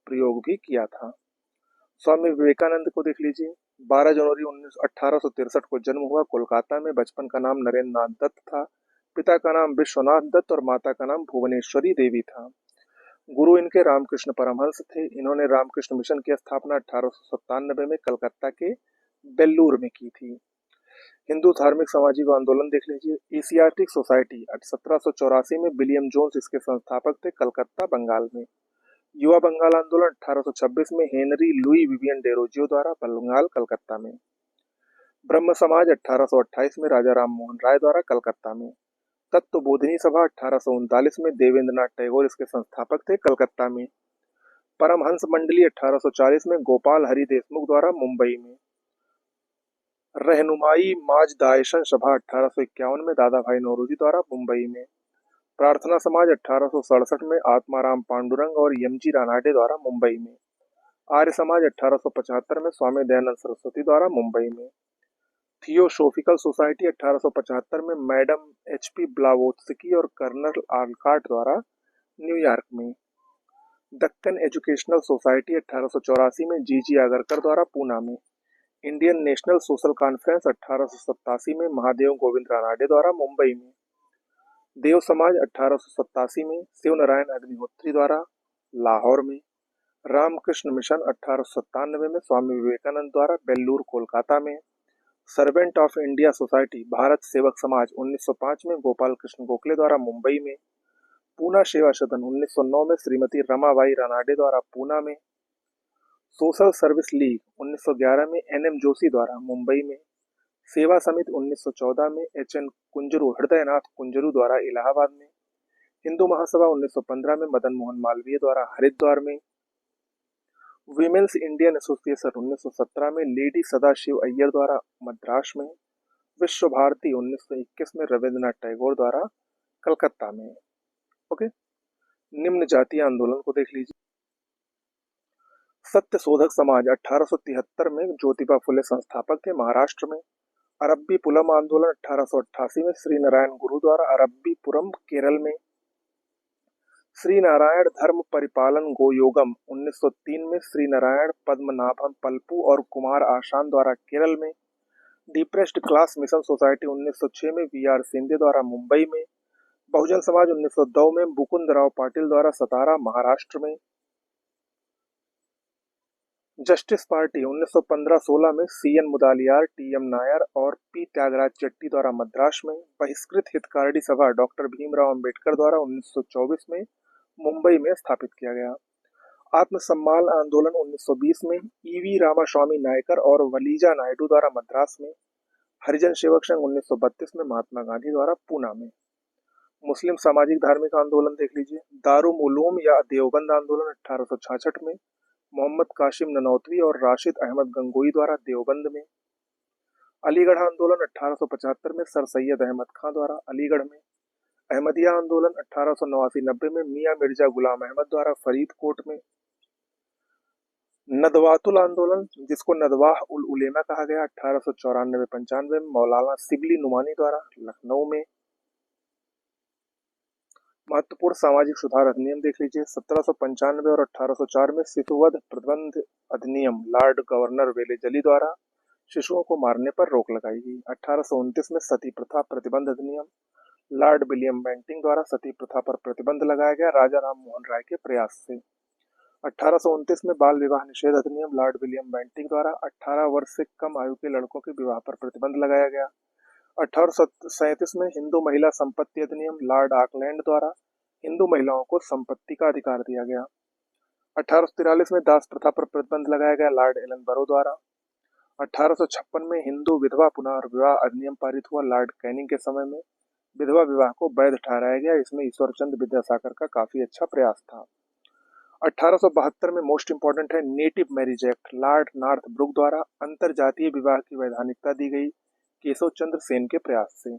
प्रयोग भी किया था। स्वामी विवेकानंद को देख लीजिए। 12 जनवरी 1863 को जन्म हुआ कोलकाता में। बचपन का नाम नरेंद्र नाथ दत्त था। पिता का नाम विश्वनाथ दत्त और माता का नाम भुवनेश्वरी देवी था। गुरु इनके रामकृष्ण परमहंस थे। इन्होंने रामकृष्ण मिशन की स्थापना 1897 में कलकत्ता के बेल्लूर में की थी। हिंदू धार्मिक सामाजिक आंदोलन देख लीजिए। एशियाटिक सोसाइटी 1784 में विलियम जोन्स इसके संस्थापक थे, कलकत्ता, बंगाल में। युवा बंगाल आंदोलन 1826 में हेनरी लुई विवियन डेरोजियो द्वारा, बंगाल, कलकत्ता में। ब्रह्म समाज 1828 में राजा राम मोहन राय द्वारा, कलकत्ता में। तत्व बोधिनी सभा 1839 में देवेंद्र नाथ टैगोर इसके संस्थापक थे, कलकत्ता में। परमहंस मंडली 1840 में गोपाल हरि देशमुख द्वारा, मुंबई में। रहनुमाई माज दायशन सभा 1851 में दादा भाई नौरोजी द्वारा, मुंबई में। प्रार्थना समाज 1867 में आत्माराम पांडुरंग और यमजी रानाडे द्वारा, मुंबई में। आर्य समाज 1875 में स्वामी दयानंद सरस्वती द्वारा, मुंबई में। थियोसोफिकल सोसाइटी 1875 में मैडम एच.पी. ब्लावोत्स्की और कर्नल आलकाट द्वारा, न्यूयॉर्क में। दक्कन एजुकेशनल सोसाइटी 1884 में जी.जी. आगरकर द्वारा, पूना में। इंडियन नेशनल सोशल कॉन्फ्रेंस 1887 में महादेव गोविंद रानाडे द्वारा, मुंबई में। देव समाज 1887 में शिव नारायण अग्निहोत्री द्वारा, लाहौर में। रामकृष्ण मिशन 1897 में स्वामी विवेकानंद द्वारा बेल्लूर कोलकाता में। Servant of India society Bharat सेवक समाज 1905 में गोपाल कृष्ण गोखले द्वारा मुंबई में। पूना सेवा सदन 1909 में श्रीमती रमाबाई रानाडे द्वारा पूना में। सोशल सर्विस लीग 1911 में एन.एम. जोशी द्वारा मुंबई में। सेवा समिति 1914 में एच.एन. कुंजरू हृदयनाथ कुंजरू द्वारा इलाहाबाद में। हिंदू महासभा 1915 में मदन मोहन मालवीय द्वारा हरिद्वार में। विमेंस इंडियन एसोसिएशन 1917 में लेडी सदाशिव अय्यर द्वारा मद्रास में। विश्व भारती 1921 में रविंद्रनाथ टैगोर द्वारा कलकत्ता में। ओके, निम्न जातीय आंदोलन को देख लीजिए। सत्य शोधक समाज 1873 में ज्योतिबा फुले संस्थापक थे, महाराष्ट्र में। अरब्बी पुलम आंदोलन 1888 में श्री नारायण गुरु द्वारा अरब्बीपुरम केरल में। श्री नारायण धर्म परिपालन गोयोगम 1903 में श्री नारायण पद्मनाभम पल्पू और कुमार आशान द्वारा केरल में। डिप्रेस्ड क्लास मिशन सोसाइटी 1906 में वी.आर. सिंधे द्वारा मुंबई में। बहुजन समाज 1902 में मुकुंदराव पाटिल द्वारा सतारा महाराष्ट्र में। जस्टिस पार्टी 1915-16 में सी.एन. मुदालियार, टी.एम. नायर और पी. त्यागराज चट्टी द्वारा मद्रास में। बहिष्कृत हितकारिणी सभा डॉक्टर भीमराव अंबेडकर द्वारा 1924 में मुंबई में स्थापित किया गया। आत्मसम्मान आंदोलन 1920 में ई.वी. रामास्वामी नायकर और वलीजा नायडू द्वारा मद्रास में। हरिजन सेवक संघ 1932 में महात्मा गांधी द्वारा पूना में। मुस्लिम सामाजिक धार्मिक आंदोलन देख लीजिए। दारुल उलूम या देवबंद आंदोलन 1866 में मोहम्मद कासिम ननौतवी और राशिद अहमद गंगोई द्वारा देवबंद में। अलीगढ़ आंदोलन 1875 में सर सैयद अहमद खां द्वारा अलीगढ़ में। अहमदिया आंदोलन 1889-90 में मियां मिर्जा गुलाम अहमद द्वारा फरीदकोट में। नदवातुल आंदोलन, जिसको नदवाह उल उलेमा कहा गया, 1894-95 में मौलाना सिबली नुमानी द्वारा लखनऊ में। महत्वपूर्ण सामाजिक सुधार अधिनियम देख लीजिए। 1795 और 1804 में शिशुवध प्रतिबंध अधिनियम लॉर्ड गवर्नर वेलेजली द्वारा शिशुओं को मारने पर रोक लगाई गई। 1829 में सती प्रथा प्रतिबंध अधिनियम लॉर्ड विलियम बेंटिंग द्वारा सती प्रथा पर प्रतिबंध लगाया गया, राजा राम मोहन राय के प्रयास से। 1829 में बाल विवाह निषेध अधिनियम लॉर्ड विलियम बेंटिंग द्वारा 18 वर्ष से कम आयु के लड़कों के विवाह पर प्रतिबंध लगाया गया। 1837 में हिंदू महिला संपत्ति अधिनियम लॉर्ड ऑकलैंड द्वारा हिंदू महिलाओं को संपत्ति का अधिकार दिया गया। 1843 में दास प्रथा पर प्रतिबंध लगाया गया, लॉर्ड एलन बरो द्वारा। 1856 में हिंदू विधवा पुनर्विवाह अधिनियम पारित हुआ, लॉर्ड कैनिंग के समय में। विधवा विवाह को वैध ठहराया गया, इसमें ईश्वरचंद विद्यासागर का काफी अच्छा प्रयास था। 1872 में मोस्ट इंपोर्टेंट है native marriage act, Lord Northbrook द्वारा अंतर जातीय विवाह की वैधानिकता दी गई, केशव चंद्र सेन के प्रयास से।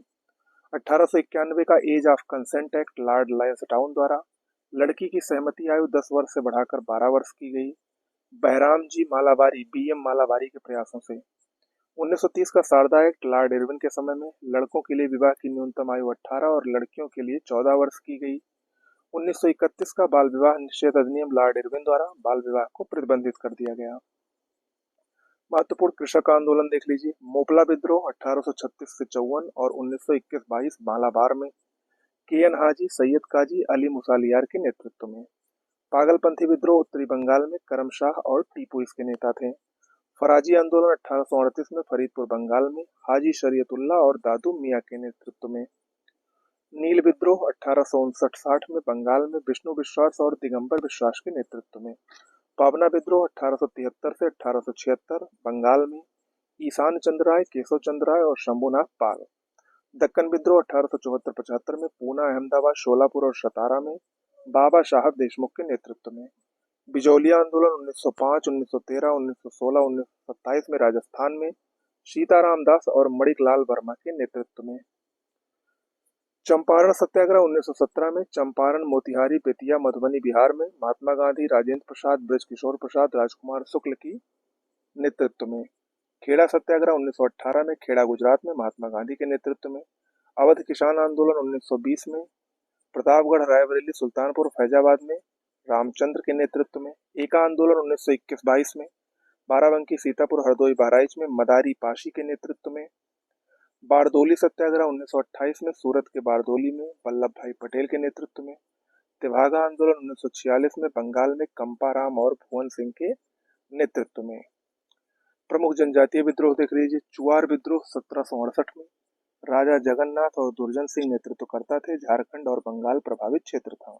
1891 का age of consent act, Lord Lansdowne द्वारा लड़की की सहमति आयु 10 वर्ष से बढ़ाकर 12 वर्ष की गई, बहराम जी मालाबारी बी.एम. मालाबारी के प्रयासों से। 1930 का शारदा एक्ट, लॉर्ड इरविन के समय में लड़कों के लिए विवाह की न्यूनतम आयु 18 और लड़कियों के लिए 14 वर्ष की गई। 1931 का बाल विवाह निषेध अधिनियम लॉर्ड इरविन द्वारा बाल विवाह को प्रतिबंधित कर दिया गया। महत्वपूर्ण कृषक आंदोलन देख लीजिए। मोपला विद्रोह 1836 से 54 और 1921-22 मालाबार में के.एन. हाजी, सैयद काजी, अली मुसालियार के नेतृत्व में। पागलपंथी विद्रोह उत्तरी बंगाल में करमशाह और टीपू इसके नेता थे। फराजी आंदोलन 1838 में फरीदपुर बंगाल में हाजी शरीयतुल्लाह और दादू मियाँ के नेतृत्व में। नील विद्रोह 1859-60 में बंगाल में विष्णु विश्वास और दिगंबर विश्वास के नेतृत्व में। पावना विद्रोह 1873 से 1876 बंगाल में ईशान चंद्र राय, केशव चंद्र राय और शंभुनाथ पाल। दक्कन विद्रोह 1874-75 में पूना, अहमदाबाद, शोलापुर और सतारा में बाबा साहब देशमुख के नेतृत्व में। बिजौलिया आंदोलन 1905, 1913, 1916, 1927 में राजस्थान में सीताराम दास और मणिकलाल वर्मा के नेतृत्व में। चंपारण सत्याग्रह 1917 में चंपारण, मोतिहारी, बेतिया, मधुबनी बिहार में महात्मा गांधी, राजेंद्र प्रसाद, ब्रजकिशोर प्रसाद, राजकुमार शुक्ल की नेतृत्व में। खेड़ा सत्याग्रह 1918 में खेड़ा गुजरात में महात्मा गांधी के नेतृत्व में। अवध किसान आंदोलन 1920 में प्रतापगढ़, रायबरेली, सुल्तानपुर, फैजाबाद में रामचंद्र के नेतृत्व में। एका आंदोलन 1921-22 में बाराबंकी, सीतापुर, हरदोई, बहराइच में मदारी पाशी के नेतृत्व में। बारदोली सत्याग्रह 1928 में सूरत के बारदोली में वल्लभ भाई पटेल के नेतृत्व में। तेभागा आंदोलन 1946 में बंगाल में कंपाराम और भुवन सिंह के नेतृत्व में। प्रमुख जनजातीय विद्रोह देख लीजिए। चुआर विद्रोह 1768 में। राजा जगन्नाथ और दुर्जन सिंह नेतृत्व करता थे। झारखंड और बंगाल प्रभावित क्षेत्र था।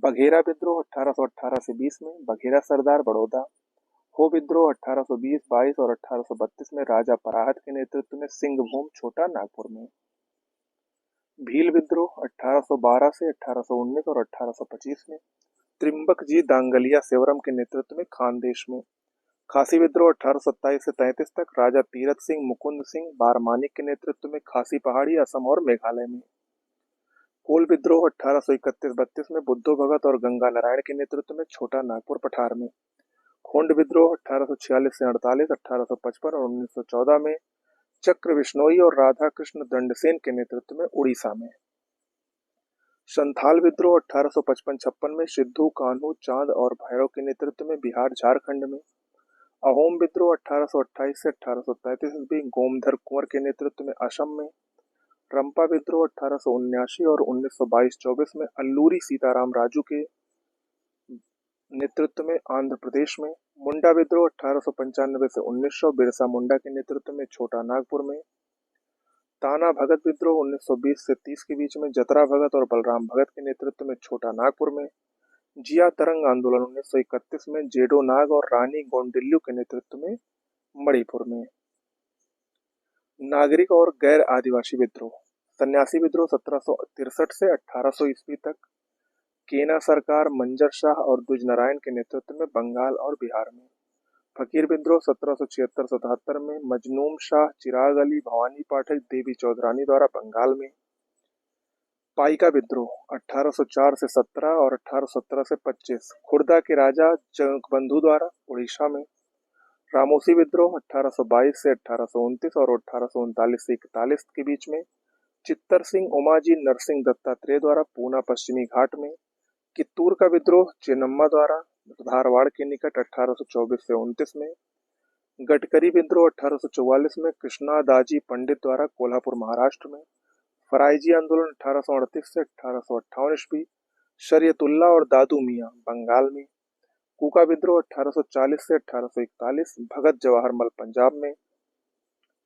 बघेरा विद्रोह 1818 से 20 में। बघेरा सरदार बड़ौदा। हो विद्रोह 1820, 22 और 1832 में राजा पराहत के नेतृत्व में सिंहभूम छोटा नागपुर में। भील विद्रोह 1812 से 1819 और 1825 में। त्रिम्बक जी दांगलिया सेवरम के नेतृत्व में खानदेश में। खासी विद्रोह 1827 से 33 तक राजा तीरथ सिंह मुकुंद सिंह बारमानिक के नेतृत्व में खासी पहाड़ी असम और मेघालय में। कोल विद्रोह 1831-32 में बुद्धो भगत और गंगा नारायण के नेतृत्व में छोटा नागपुर पठार में। खोंड विद्रोह 1846 से 48, 1855 और 1914 में चक्र बिश्नोई और राधा कृष्ण दंडसेन के नेतृत्व में उड़ीसा में। संथाल विद्रोह 1855-56 में सिद्धू कान्हू चांद और भैरव के नेतृत्व में बिहार झारखंड में। अहोम विद्रोह 1828 से 1833 ईस्वी गोमधर कुंवर के नेतृत्व में असम में। रंपा विद्रोह 1879 और 1922-24 में अल्लूरी सीताराम राजू के नेतृत्व में आंध्र प्रदेश में। मुंडा विद्रोह 1895 से 1900 बिरसा मुंडा के नेतृत्व में छोटा नागपुर में। ताना भगत विद्रोह 1920 से 30 के बीच में जतरा भगत और बलराम भगत के नेतृत्व में छोटा नागपुर में। जिया तरंग आंदोलन 1931 में जेडो नाग और रानी गोंडिल्लू के नेतृत्व में मणिपुर में। नागरिक और गैर आदिवासी विद्रोह। सन्यासी विद्रोह 1763 से 1800 ईस्वी तक। केना सरकार मंजर शाह और द्विज नारायण के नेतृत्व में बंगाल और बिहार में। फकीर विद्रोह 1776-77 में मजनूम शाह चिराग अली भवानी पाठक देवी चौधरानी द्वारा बंगाल में। पाइका विद्रोह 1804 से 17 और 1817 से 25 खुर्दा के राजा जगबंधु द्वारा उड़ीसा में। रामोसी विद्रोह 1822 से 1829 और 1839 से 41 के बीच में चित्तर सिंह उमाजी नरसिंह दत्तात्रेय द्वारा पूना पश्चिमी घाट में। कित्तूर का विद्रोह चेन्नम्मा द्वारा धारवाड़ के निकट 1824 से 29 में। गडकरी विद्रोह 1844 में कृष्णा दाजी पंडित द्वारा कोल्हापुर महाराष्ट्र में। फराइजी आंदोलन 1838 से 1858 ईस्वी शरीयतुल्लाह और दादू मियां बंगाल में। कूका विद्रोह 1840 से 1841 भगत जवाहरमल पंजाब में।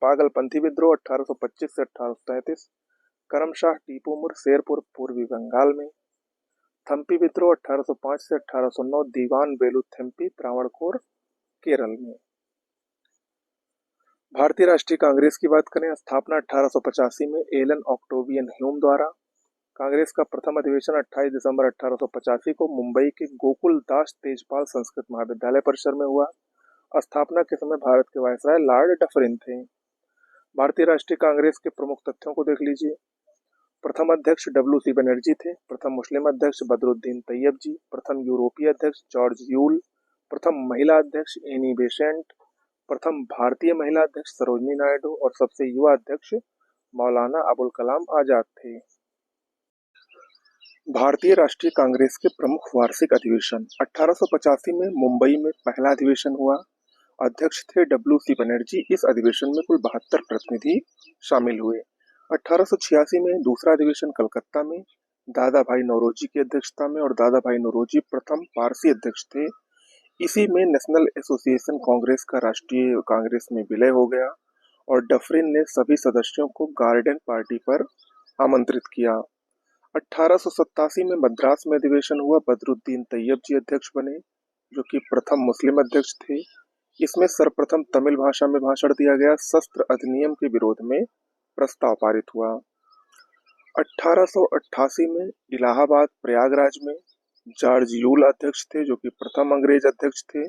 पागलपंथी विद्रोह 1825 से 1833 करमशाह टीपूमुर शेरपुर पूर्वी बंगाल में। थम्पी विद्रोह 1805 से 1809 दीवान बेलू थेम्पी त्रावणकोर केरल में। भारतीय राष्ट्रीय कांग्रेस की बात करें, स्थापना 1885 में एलन ऑक्टोवियन ह्यूम द्वारा। कांग्रेस का प्रथम अधिवेशन 28 दिसंबर 1885 को मुंबई के गोकुल दास तेजपाल संस्कृत महाविद्यालय परिसर में हुआ। स्थापना के समय भारत के वायसराय लॉर्ड डफरिन थे। भारतीय राष्ट्रीय कांग्रेस के प्रमुख तथ्यों को देख लीजिए। प्रथम अध्यक्ष डब्ल्यू.सी. बनर्जी थे। प्रथम मुस्लिम अध्यक्ष बदरुद्दीन तैयब जी। प्रथम यूरोपीय अध्यक्ष जॉर्ज यूल। प्रथम महिला अध्यक्ष एनी बेसेंट। प्रथम भारतीय महिला अध्यक्ष सरोजनी नायडू और सबसे युवा अध्यक्ष मौलाना अबुल कलाम आजाद थे। भारतीय राष्ट्रीय कांग्रेस के प्रमुख वार्षिक अधिवेशन 1885 में मुंबई में पहला अधिवेशन हुआ। अध्यक्ष थे डब्ल्यू.सी. बनर्जी। इस अधिवेशन में कुल 72 प्रतिनिधि शामिल हुए। 1886 में दूसरा अधिवेशन कलकत्ता में दादा भाई नौरोजी की अध्यक्षता में, और दादा भाई नौरोजी प्रथम पारसी अध्यक्ष थे। इसी में नेशनल एसोसिएशन कांग्रेस का राष्ट्रीय कांग्रेस में विलय हो गया और डफरिन ने सभी सदस्यों को गार्डन पार्टी पर आमंत्रित किया। 1887 में मद्रास में अधिवेशन हुआ। बदरुद्दीन तैयब जी अध्यक्ष बने, जो कि प्रथम मुस्लिम अध्यक्ष थे। इसमें सर्वप्रथम तमिल भाषा में भाषण दिया गया। शस्त्र अधिनियम के विरोध में प्रस्ताव पारित हुआ। 1888 में इलाहाबाद प्रयागराज में जॉर्ज यूल अध्यक्ष थे, जो कि प्रथम अंग्रेज अध्यक्ष थे।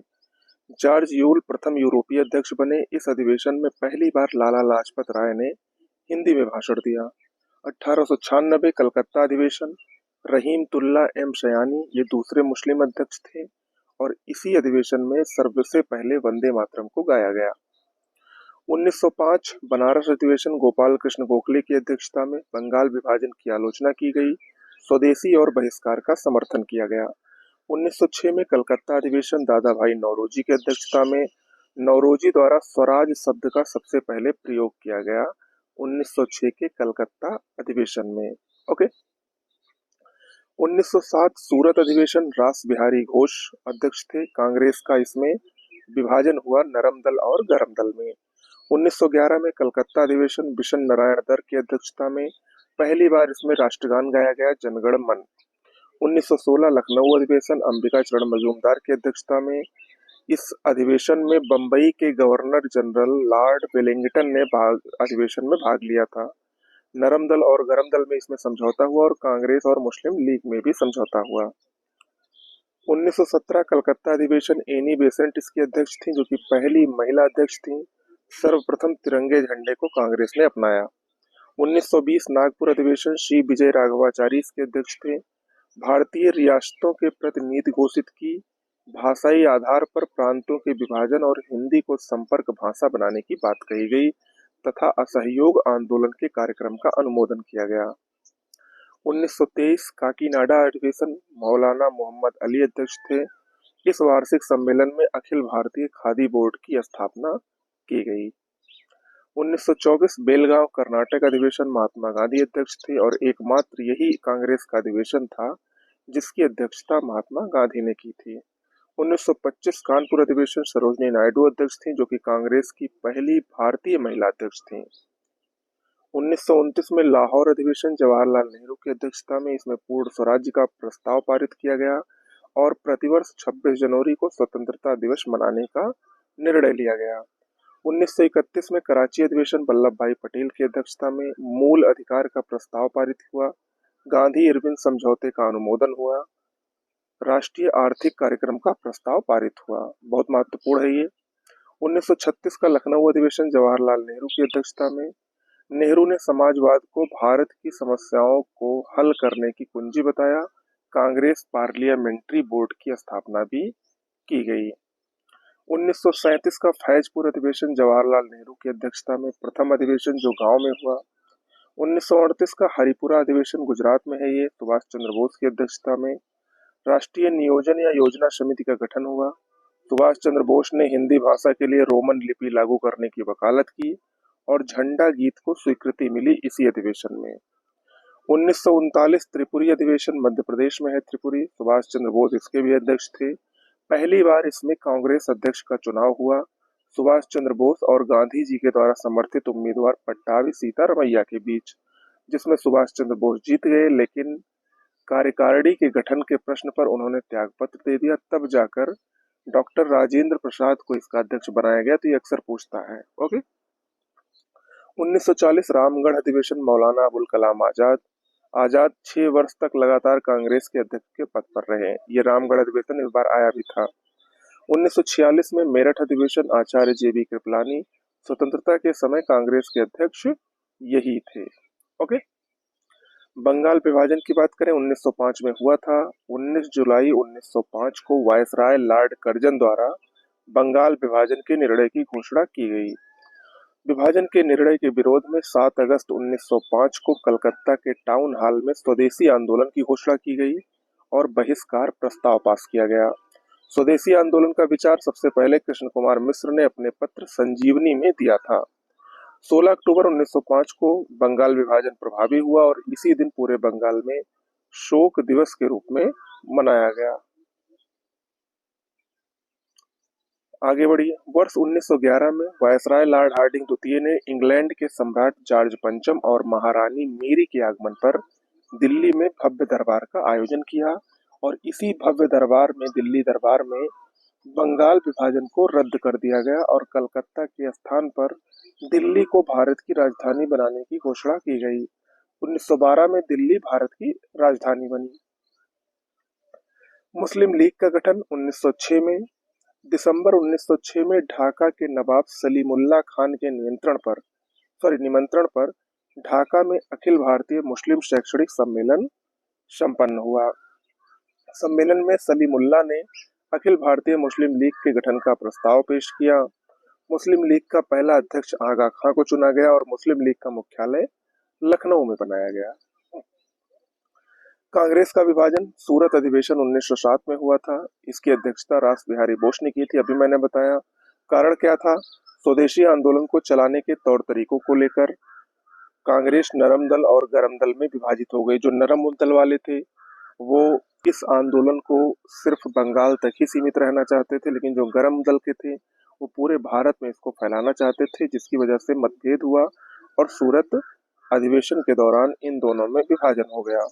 जॉर्ज यूल प्रथम यूरोपीय अध्यक्ष बने। इस अधिवेशन में पहली बार लाला लाजपत राय ने हिंदी में भाषण दिया। 1896 कलकत्ता अधिवेशन, रहीमतुल्ला एम शयानी ये दूसरे मुस्लिम अध्यक्ष थे और इसी अधिवेशन में सबसे पहले वंदे मातरम को गाया गया। 1905 बनारस अधिवेशन गोपाल कृष्ण गोखले की अध्यक्षता में बंगाल विभाजन की आलोचना की गई। स्वदेशी और बहिष्कार का समर्थन किया गया। 1906 में कलकत्ता अधिवेशन दादा भाई नौरोजी की अध्यक्षता में नौरोजी द्वारा स्वराज शब्द का सबसे पहले प्रयोग किया गया 1906 के कलकत्ता अधिवेशन में। ओके। 1907 सूरत अधिवेशन रास बिहारी घोष अध्यक्ष थे। कांग्रेस का इसमें विभाजन हुआ नरम दल और गरम दल में। 1911 में कलकत्ता अधिवेशन बिशन नारायण दर की अध्यक्षता में पहली बार इसमें राष्ट्रगान गाया गया, जनगण मन। 1916 लखनऊ अधिवेशन अंबिका चरण मजूमदार की अध्यक्षता में। इस अधिवेशन में बम्बई के गवर्नर जनरल लॉर्ड वेलिंगटन ने अधिवेशन में भाग लिया था। नरम दल और गरम दल में इसमें समझौता हुआ और कांग्रेस और मुस्लिम लीग में भी समझौता हुआ। 1917 कलकत्ता अधिवेशन एनी बेसेंट इसकी अध्यक्ष थी, जो कि पहली महिला अध्यक्ष थी। सर्वप्रथम तिरंगे झंडे को कांग्रेस ने अपनाया। 1920 नागपुर अधिवेशन श्री विजय राघवाचारी इसके अध्यक्ष थे। भारतीय रियासतों के प्रतिनिधि घोषित की। भाषाई आधार पर प्रांतों के विभाजन और हिंदी को संपर्क भाषा बनाने की बात कही गई तथा असहयोग आंदोलन के कार्यक्रम का अनुमोदन किया गया। 1923 काकीनाडा अधिवेशन मौलाना मोहम्मद अली अध्यक्ष थे। इस वार्षिक सम्मेलन में अखिल भारतीय खादी बोर्ड की स्थापना की गई। 1924 बेलगांव कर्नाटक अधिवेशन महात्मा गांधी अध्यक्ष थे और एकमात्र यही कांग्रेस का अधिवेशन था जिसकी अध्यक्षता महात्मा गांधी ने की थी। 1925 कानपुर अधिवेशन सरोजनी नायडू अध्यक्ष थी, जो कि कांग्रेस की पहली भारतीय महिला अध्यक्ष थी। 1929 में लाहौर अधिवेशन जवाहरलाल नेहरू की अध्यक्षता में इसमें पूर्ण स्वराज्य का प्रस्ताव पारित किया गया और प्रतिवर्ष 26 जनवरी को स्वतंत्रता दिवस मनाने का निर्णय लिया गया। 1931 में कराची अधिवेशन वल्लभ भाई पटेल की अध्यक्षता में मूल अधिकार का प्रस्ताव पारित हुआ। गांधी इरविन समझौते का अनुमोदन हुआ। राष्ट्रीय आर्थिक कार्यक्रम का प्रस्ताव पारित हुआ। बहुत महत्वपूर्ण है ये। 1936 का लखनऊ अधिवेशन जवाहरलाल नेहरू की अध्यक्षता में। नेहरू ने समाजवाद को भारत की समस्याओं को हल करने की कुंजी बताया। कांग्रेस पार्लियामेंट्री बोर्ड की स्थापना भी की गई। 1937 का फैजपुर अधिवेशन जवाहरलाल नेहरू की अध्यक्षता में प्रथम अधिवेशन जो गांव में हुआ। 1938 का हरिपुरा अधिवेशन गुजरात में है, ये सुभाष चंद्र बोस की अध्यक्षता में। राष्ट्रीय नियोजन या योजना समिति का गठन हुआ। सुभाष चंद्र बोस ने हिंदी भाषा के लिए रोमन लिपि लागू करने की वकालत की और झंडा गीत को स्वीकृति मिली इसी अधिवेशन में। 1939 त्रिपुरी अधिवेशन मध्य प्रदेश में है, त्रिपुरी। सुभाष चंद्र बोस इसके भी अध्यक्ष थे। पहली बार इसमें कांग्रेस अध्यक्ष का चुनाव हुआ। सुभाष चंद्र बोस और गांधी जी के द्वारा समर्थित उम्मीदवार पट्टाभी सीतारमैया के बीच, जिसमें सुभाष चंद्र बोस जीत गए, लेकिन कार्यकारिणी के गठन के प्रश्न पर उन्होंने त्यागपत्र दे दिया। तब जाकर डॉक्टर राजेंद्र प्रसाद को इसका अध्यक्ष बनाया गया। तो ये अक्सर पूछता है। ओके। 1940 रामगढ़ अधिवेशन मौलाना अबुल कलाम आजाद 6 वर्ष तक लगातार कांग्रेस के अध्यक्ष के पद पर रहे। ये रामगढ़ अधिवेशन इस बार आया भी था। 1946 में मेरठ अधिवेशन आचार्य JB कृपलानी, स्वतंत्रता के समय कांग्रेस के अध्यक्ष यही थे। ओके। बंगाल विभाजन की बात करें, 1905 में हुआ था। 19 जुलाई 1905 को वायसराय लॉर्ड कर्जन द्वारा बंगाल विभाजन के निर्णय की घोषणा की गई। विभाजन के निर्णय के विरोध में 7 अगस्त 1905 को कलकत्ता के टाउन हॉल में स्वदेशी आंदोलन की घोषणा की गई और बहिष्कार प्रस्ताव पास किया गया। स्वदेशी आंदोलन का विचार सबसे पहले कृष्ण कुमार मिश्र ने अपने पत्र संजीवनी में दिया था। 16 अक्टूबर 1905 को बंगाल विभाजन प्रभावी हुआ और इसी दिन पूरे बंगाल में शोक दिवस के रूप में मनाया गया। आगे बढ़िए। वर्ष 1911 में वायसराय लॉर्ड हार्डिंग द्वितीय ने इंग्लैंड के सम्राट जॉर्ज पंचम और महारानी मेरी के आगमन पर दिल्ली में भव्य दरबार का आयोजन किया और इसी भव्य दरबार में, दिल्ली दरबार में, बंगाल विभाजन को रद्द कर दिया गया और कलकत्ता के स्थान पर दिल्ली को भारत की राजधानी बनाने की घोषणा की गई। 1912 में दिल्ली भारत की राजधानी बनी। मुस्लिम लीग का गठन 1906 में। दिसंबर 1906 में ढाका के नवाब सलीमुल्लाह खान के निमंत्रण पर ढाका में अखिल भारतीय मुस्लिम शैक्षणिक सम्मेलन संपन्न हुआ। सम्मेलन में सलीमुल्लाह ने अखिल भारतीय मुस्लिम लीग के गठन का प्रस्ताव पेश किया। मुस्लिम लीग का पहला अध्यक्ष आगा खां को चुना गया और मुस्लिम लीग का मुख्यालय लखनऊ में बनाया गया। कांग्रेस का विभाजन सूरत अधिवेशन 1907 में हुआ था। इसकी अध्यक्षता रास बिहारी बोस ने की थी, अभी मैंने बताया। कारण क्या था? स्वदेशी आंदोलन को चलाने के तौर तरीकों को लेकर कांग्रेस नरम दल और गरम दल में विभाजित हो गई। जो नरम दल वाले थे वो इस आंदोलन को सिर्फ बंगाल तक ही सीमित रहना चाहते थे, लेकिन जो गरम दल के थे वो पूरे भारत में इसको फैलाना चाहते थे, जिसकी वजह से मतभेद हुआ और सूरत अधिवेशन के दौरान इन दोनों में विभाजन हो गया।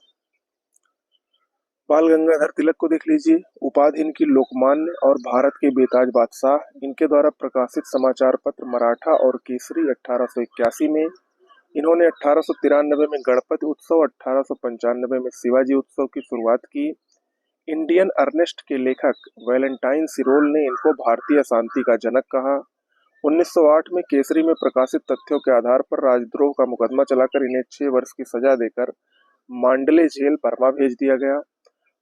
बाल गंगाधर तिलक को देख लीजिए, उपाधि इनकी लोकमान्य और भारत के बेताज बादशाह। इनके द्वारा प्रकाशित समाचार पत्र मराठा और केसरी 1881 में, इन्होंने 1893 में गणपति उत्सव, 1895 में शिवाजी उत्सव की शुरुआत की। इंडियन अर्नेस्ट के लेखक वैलेंटाइन सिरोल ने इनको भारतीय शांति का जनक कहा। 1908 में केसरी में प्रकाशित तथ्यों के आधार पर राजद्रोह का मुकदमा चलाकर इन्हें 6 वर्ष की सजा देकर मांडले जेल बर्मा भेज दिया गया।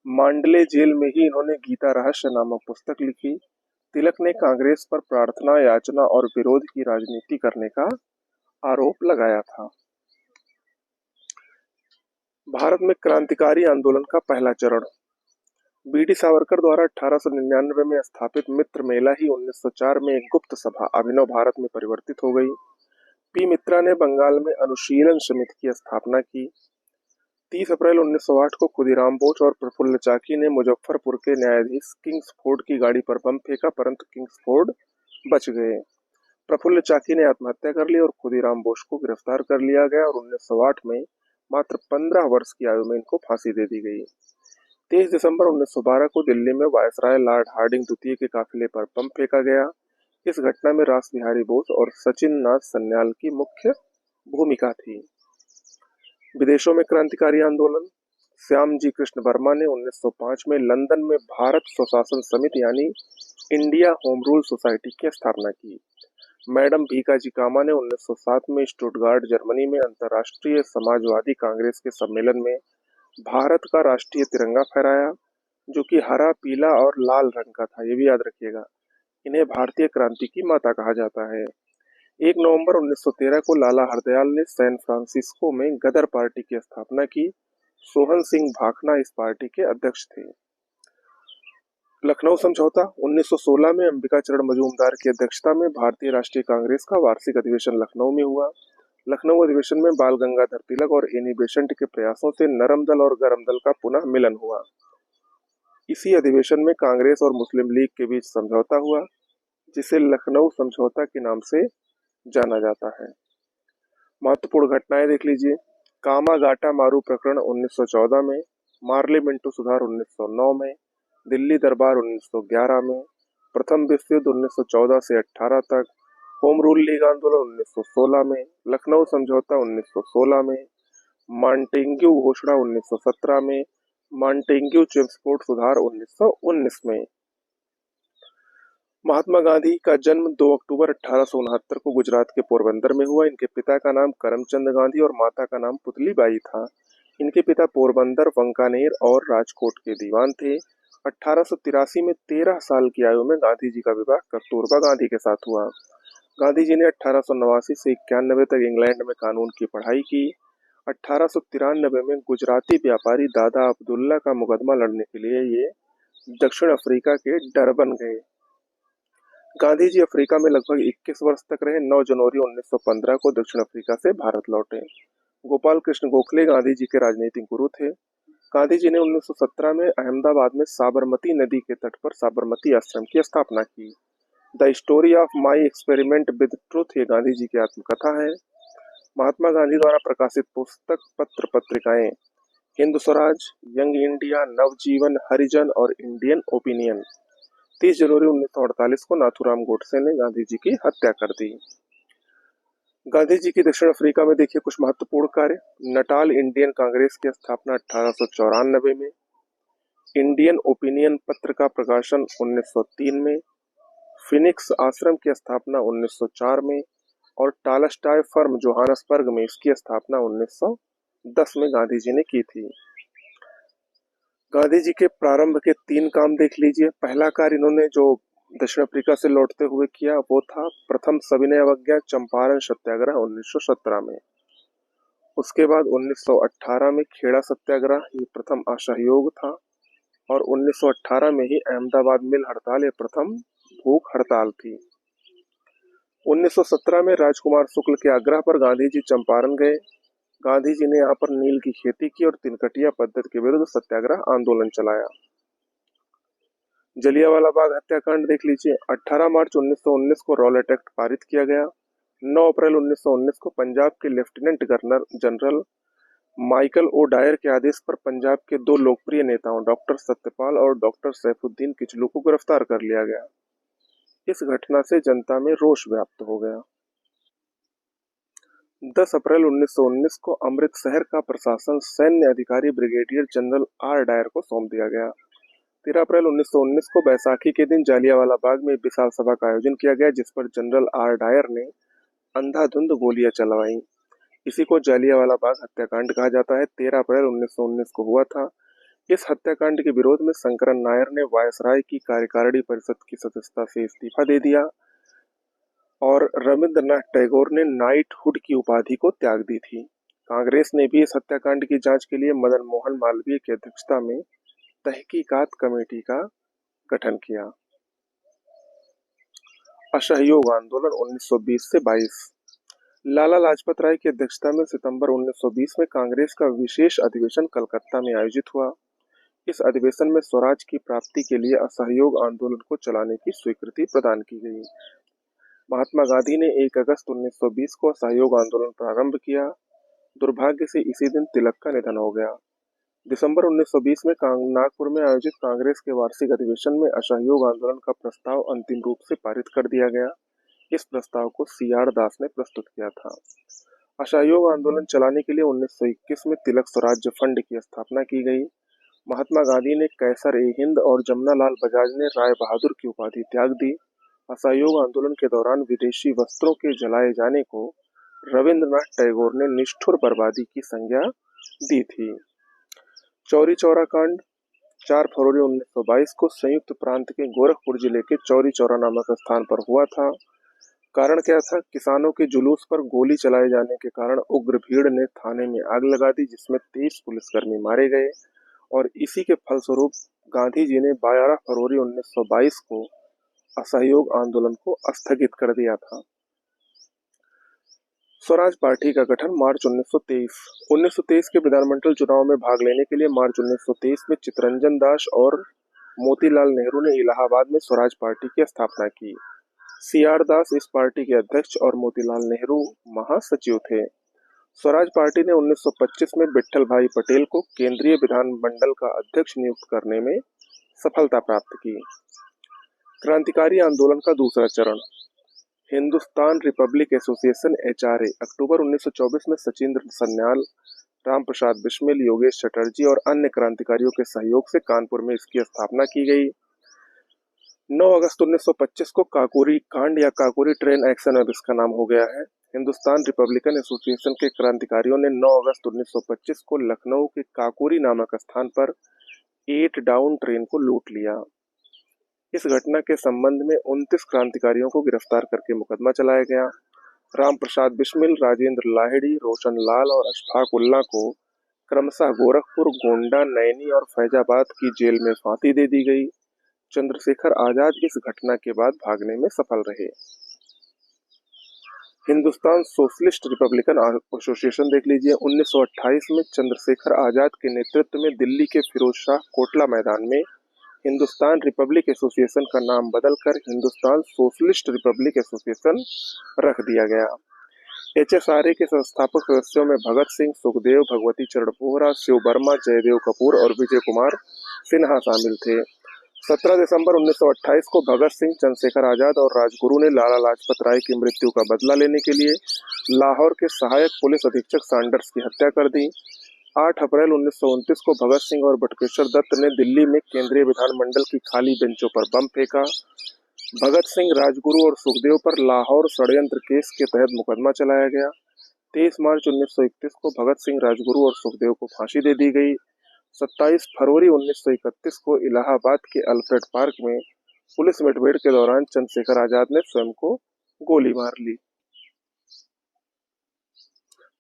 मांडले जेल में ही इन्होंने गीता रहस्य नामक पुस्तक लिखी। तिलक ने कांग्रेस पर प्रार्थना, याचना और विरोध की राजनीति करने का आरोप लगाया था। भारत में क्रांतिकारी आंदोलन का पहला चरण। बी डी सावरकर द्वारा 1899 में स्थापित मित्र मेला ही 1904 में एक गुप्त सभा अभिनव भारत में परिवर्तित हो गई। पी मित्रा ने बंगाल में अनुशीलन समिति की स्थापना की। 30 अप्रैल 1908 को खुदीराम बोस और प्रफुल्ल चाकी ने मुजफ्फरपुर के न्यायाधीश किंग्सफोर्ड की गाड़ी पर बम फेंका, परंतु किंग्सफोर्ड बच गए। प्रफुल्ल चाकी ने आत्महत्या कर ली और खुदीराम बोस को गिरफ्तार कर लिया गया और 1908 में मात्र 15 वर्ष की आयु में इनको फांसी दे दी गई। 23 दिसंबर 1912 को दिल्ली में वायसराय लॉर्ड हार्डिंग द्वितीय के काफिले पर बम फेंका गया। इस घटना में रास बिहारी बोस और सचिन नाथ सन्याल की मुख्य भूमिका थी। विदेशों में क्रांतिकारी आंदोलन। श्यामजी कृष्ण वर्मा ने 1905 में लंदन में भारत स्वशासन समिति यानी इंडिया होम रूल सोसाइटी की स्थापना की। मैडम भीकाजी कामा ने 1907 में स्टुटगार्ट जर्मनी में अंतर्राष्ट्रीय समाजवादी कांग्रेस के सम्मेलन में भारत का राष्ट्रीय तिरंगा फहराया, जो कि हरा, पीला और लाल रंग का था। ये भी याद रखिएगा। इन्हें भारतीय क्रांति की माता कहा जाता है। 1 नवंबर 1913 को लाला हरदयाल ने सैन फ्रांसिस्को में गदर पार्टी की स्थापना की। सोहन सिंह भाखना इस पार्टी के अध्यक्ष थे। लखनऊ समझौता। 1916 में अंबिकाचरण मजूमदार की अध्यक्षता में भारतीय राष्ट्रीय कांग्रेस का वार्षिक अधिवेशन लखनऊ में हुआ। लखनऊ अधिवेशन में बाल गंगाधर तिलक और एनी बेसेंट के प्रयासों से नरम दल और गरम दल का पुनः मिलन हुआ। इसी अधिवेशन में कांग्रेस और मुस्लिम लीग के बीच समझौता हुआ, जिसे लखनऊ समझौता के नाम से जाना जाता है। महत्वपूर्ण घटनाएं देख लीजिए। कामागाटा मारू प्रकरण 1914 में, मार्ली मिंटू सुधार 1909 में, दिल्ली दरबार 1911 में, प्रथम विश्व युद्ध 1914 से 18 तक, होम रूल लीग आंदोलन 1916 में, लखनऊ समझौता 1916 में, मॉन्टेग्यू घोषणा 1917 में, मॉन्टेग्यू चेम्सफोर्ड सुधार 1919 में। महात्मा गांधी का जन्म 2 अक्टूबर 1869 को गुजरात के पोरबंदर में हुआ। इनके पिता का नाम करमचंद गांधी और माता का नाम पुतली बाई था। इनके पिता पोरबंदर, बंकानेर और राजकोट के दीवान थे। 1883 में 13 साल की आयु में गांधी जी का विवाह कस्तूरबा गांधी के साथ हुआ। गांधी जी ने 1889 से 91 तक इंग्लैंड में कानून की पढ़ाई की। 1893 में गुजराती व्यापारी दादा अब्दुल्ला का मुकदमा लड़ने के लिए ये दक्षिण अफ्रीका के डरबन गए। गांधी जी अफ्रीका में लगभग 21 वर्ष तक रहे। 9 जनवरी 1915 को दक्षिण अफ्रीका से भारत लौटे। गोपाल कृष्ण गोखले गांधी जी के राजनीतिक गुरु थे। गांधी जी ने 1917 में अहमदाबाद में साबरमती नदी के तट पर साबरमती आश्रम की स्थापना की। The story of my experiment with truth ये गांधी जी की आत्मकथा है। महात्मा गांधी द्वारा प्रकाशित पुस्तक, पत्र, पत्रिकाएं हिंद स्वराज, यंग इंडिया, नवजीवन, हरिजन और इंडियन ओपिनियन। 30 जनवरी 1948 को नाथूराम गोडसे ने गांधी जी की हत्या कर दी। गांधी जी की दक्षिण अफ्रीका में देखिए कुछ महत्वपूर्ण कार्य। नटाल इंडियन कांग्रेस की स्थापना 1894 में, इंडियन ओपिनियन पत्र का प्रकाशन 1903 में, फिनिक्स आश्रम की स्थापना 1904 में और टालस्टॉय फर्म जोहानसबर्ग में इसकी स्थापना 1910 में गांधी जी ने की थी। गांधी जी के प्रारंभ के 3 काम देख लीजिए। पहला कार्य इन्होंने जो दक्षिण अफ्रीका से लौटते हुए किया वो था प्रथम सविनय अवज्ञा चंपारण सत्याग्रह 1917 में। उसके बाद 1918 में खेड़ा सत्याग्रह, ये प्रथम असहयोग था और 1918 में ही अहमदाबाद मिल हड़ताल, ये प्रथम भूख हड़ताल थी। 1917 में राजकुमार शुक्ल के आग्रह पर गांधी जी चंपारण गए। गांधी जी ने यहाँ पर नील की खेती की और तिनकटिया पद्धति के विरुद्ध सत्याग्रह आंदोलन चलाया। जलियांवाला बाग हत्याकांड देख लीजिए। 18 मार्च 1919 को रॉलेट एक्ट पारित किया गया। 9 अप्रैल 1919 को पंजाब के lieutenant governor general Michael O'Dwyer के आदेश पर पंजाब के दो लोकप्रिय नेताओं डॉक्टर सत्यपाल और डॉक्टर सैफुद्दीन किचलू को गिरफ्तार कर लिया गया। इस घटना से जनता में रोष व्याप्त हो गया। 10 अप्रैल 1919 को अमृतसर का प्रशासन सैन्य अधिकारी ब्रिगेडियर जनरल आर डायर को सौंप दिया गया। 13 अप्रैल 1919 को बैसाखी के दिन जालियांवाला बाग में विशाल सभा का आयोजन किया गया, जिस पर जनरल आर डायर ने अंधाधुंध गोलियां चलवाई। इसी को जालियांवाला बाग हत्याकांड कहा जाता है। 13 अप्रैल 1919 को हुआ था। इस हत्याकांड के विरोध में शंकरन नायर ने वायसराय की कार्यकारिणी परिषद की सदस्यता से इस्तीफा दे दिया और रविंद्रनाथ टैगोर ने नाइटहुड की उपाधि को त्याग दी थी। कांग्रेस ने भी इस हत्याकांड की जांच के लिए मदन मोहन मालवीय की अध्यक्षता में तहकीकात कमेटी का गठन किया। असहयोग आंदोलन 1920 से 22। लाला लाजपत राय की अध्यक्षता में सितंबर 1920 में कांग्रेस का विशेष अधिवेशन कलकत्ता में आयोजित हुआ। इस अधिवेशन में स्वराज की प्राप्ति के लिए असहयोग आंदोलन को चलाने की स्वीकृति प्रदान की गई। महात्मा गांधी ने 1 अगस्त 1920 को असहयोग आंदोलन प्रारंभ किया। दुर्भाग्य से इसी दिन तिलक का निधन हो गया। दिसंबर 1920 में नागपुर में आयोजित कांग्रेस के वार्षिक अधिवेशन में असहयोग आंदोलन का प्रस्ताव अंतिम रूप से पारित कर दिया गया। इस प्रस्ताव को सीआर दास ने प्रस्तुत किया था। असहयोग आंदोलन चलाने के लिए 1921 में तिलक स्वराज्य फंड की स्थापना की गई। महात्मा गांधी ने कैसर ए हिंद और जमनालाल बजाज ने राय बहादुर की उपाधि त्याग दी। असहयोग आंदोलन के दौरान विदेशी वस्त्रों के जलाए जाने को रविंद्रनाथ टैगोर ने निष्ठुर बर्बादी की संज्ञा दी थी। चौरी चौरा कांड 4 फरवरी 1922 को संयुक्त प्रांत के गोरखपुर जिले के चौरी चौरा नामक स्थान पर हुआ था। कारण क्या था? किसानों के जुलूस पर गोली चलाए जाने के कारण उग्र भीड़ ने थाने में आग लगा दी, जिसमें 23 पुलिसकर्मी मारे गए और इसी के फलस्वरूप गांधी जी ने 12 फरवरी 1922 को असहयोग आंदोलन को स्थगित कर दिया था। स्वराज पार्टी का गठन मार्च 1923। 1923 के विधानमंडल चुनाव में भाग लेने के लिए मार्च 1923 में चित्तरंजन दास और मोतीलाल नेहरू ने इलाहाबाद में स्वराज पार्टी की स्थापना की। सीआर दास इस पार्टी के अध्यक्ष और मोतीलाल नेहरू महासचिव थे। स्वराज पार्टी ने 1925 में विट्ठल भाई पटेल को केंद्रीय विधानमंडल का अध्यक्ष नियुक्त करने में सफलता प्राप्त की। क्रांतिकारी आंदोलन का दूसरा चरण। हिंदुस्तान रिपब्लिक एसोसिएशन एचआरए अक्टूबर 1924 में सचिंद्र सन्याल, राम प्रसाद बिस्मिल, योगेश चटर्जी और अन्य क्रांतिकारियों के सहयोग से कानपुर में इसकी स्थापना की गई। 9 अगस्त 1925 को काकोरी कांड या काकोरी ट्रेन एक्शन अब इसका नाम हो गया है। हिंदुस्तान रिपब्लिकन एसोसिएशन के क्रांतिकारियों ने 9 अगस्त 1925 को लखनऊ के काकोरी नामक स्थान पर 8 डाउन ट्रेन को लूट लिया। इस घटना के संबंध में 29 क्रांतिकारियों को गिरफ्तार करके मुकदमा चलाया गया। राम प्रसाद बिस्मिल, राजेंद्र लाहिड़ी, रोशन लाल और अशफाक उल्ला को क्रमशः गोरखपुर, गोंडा, नैनी और फैजाबाद की जेल में फांसी दे दी गई। चंद्रशेखर आजाद इस घटना के बाद भागने में सफल रहे। हिंदुस्तान सोशलिस्ट रिपब्लिकन एसोसिएशन देख लीजिए। 1928 में चंद्रशेखर आजाद के नेतृत्व में दिल्ली के फिरोज शाह कोटला मैदान में हिंदुस्तान रिपब्लिक एसोसिएशन का नाम बदलकर हिंदुस्तान सोशलिस्ट रिपब्लिक एसोसिएशन रख दिया गया। एचएसआरए के संस्थापक सदस्यों में भगत सिंह, सुखदेव, भगवती चरण बोहरा, शिव वर्मा, जयदेव कपूर और विजय कुमार सिन्हा शामिल थे। 17 दिसंबर 1928 को भगत सिंह, चंद्रशेखर आजाद और राजगुरु ने लाला लाजपत राय की मृत्यु का बदला लेने के लिए लाहौर के सहायक पुलिस अधीक्षक सैंडर्स की हत्या कर दी। 8 अप्रैल 1929 को भगत सिंह और बटुकेश्वर दत्त ने दिल्ली में केंद्रीय विधानमंडल की खाली बेंचों पर बम फेंका। भगत सिंह, राजगुरु और सुखदेव पर लाहौर षड्यंत्र केस के तहत मुकदमा चलाया गया। 23 मार्च 1931 को भगत सिंह, राजगुरु और सुखदेव को फांसी दे दी गई। 27 फरवरी 1931 को इलाहाबाद के अल्फ्रेड पार्क में पुलिस मुठभेड़ के दौरान चंद्रशेखर आजाद ने स्वयं को गोली मार ली।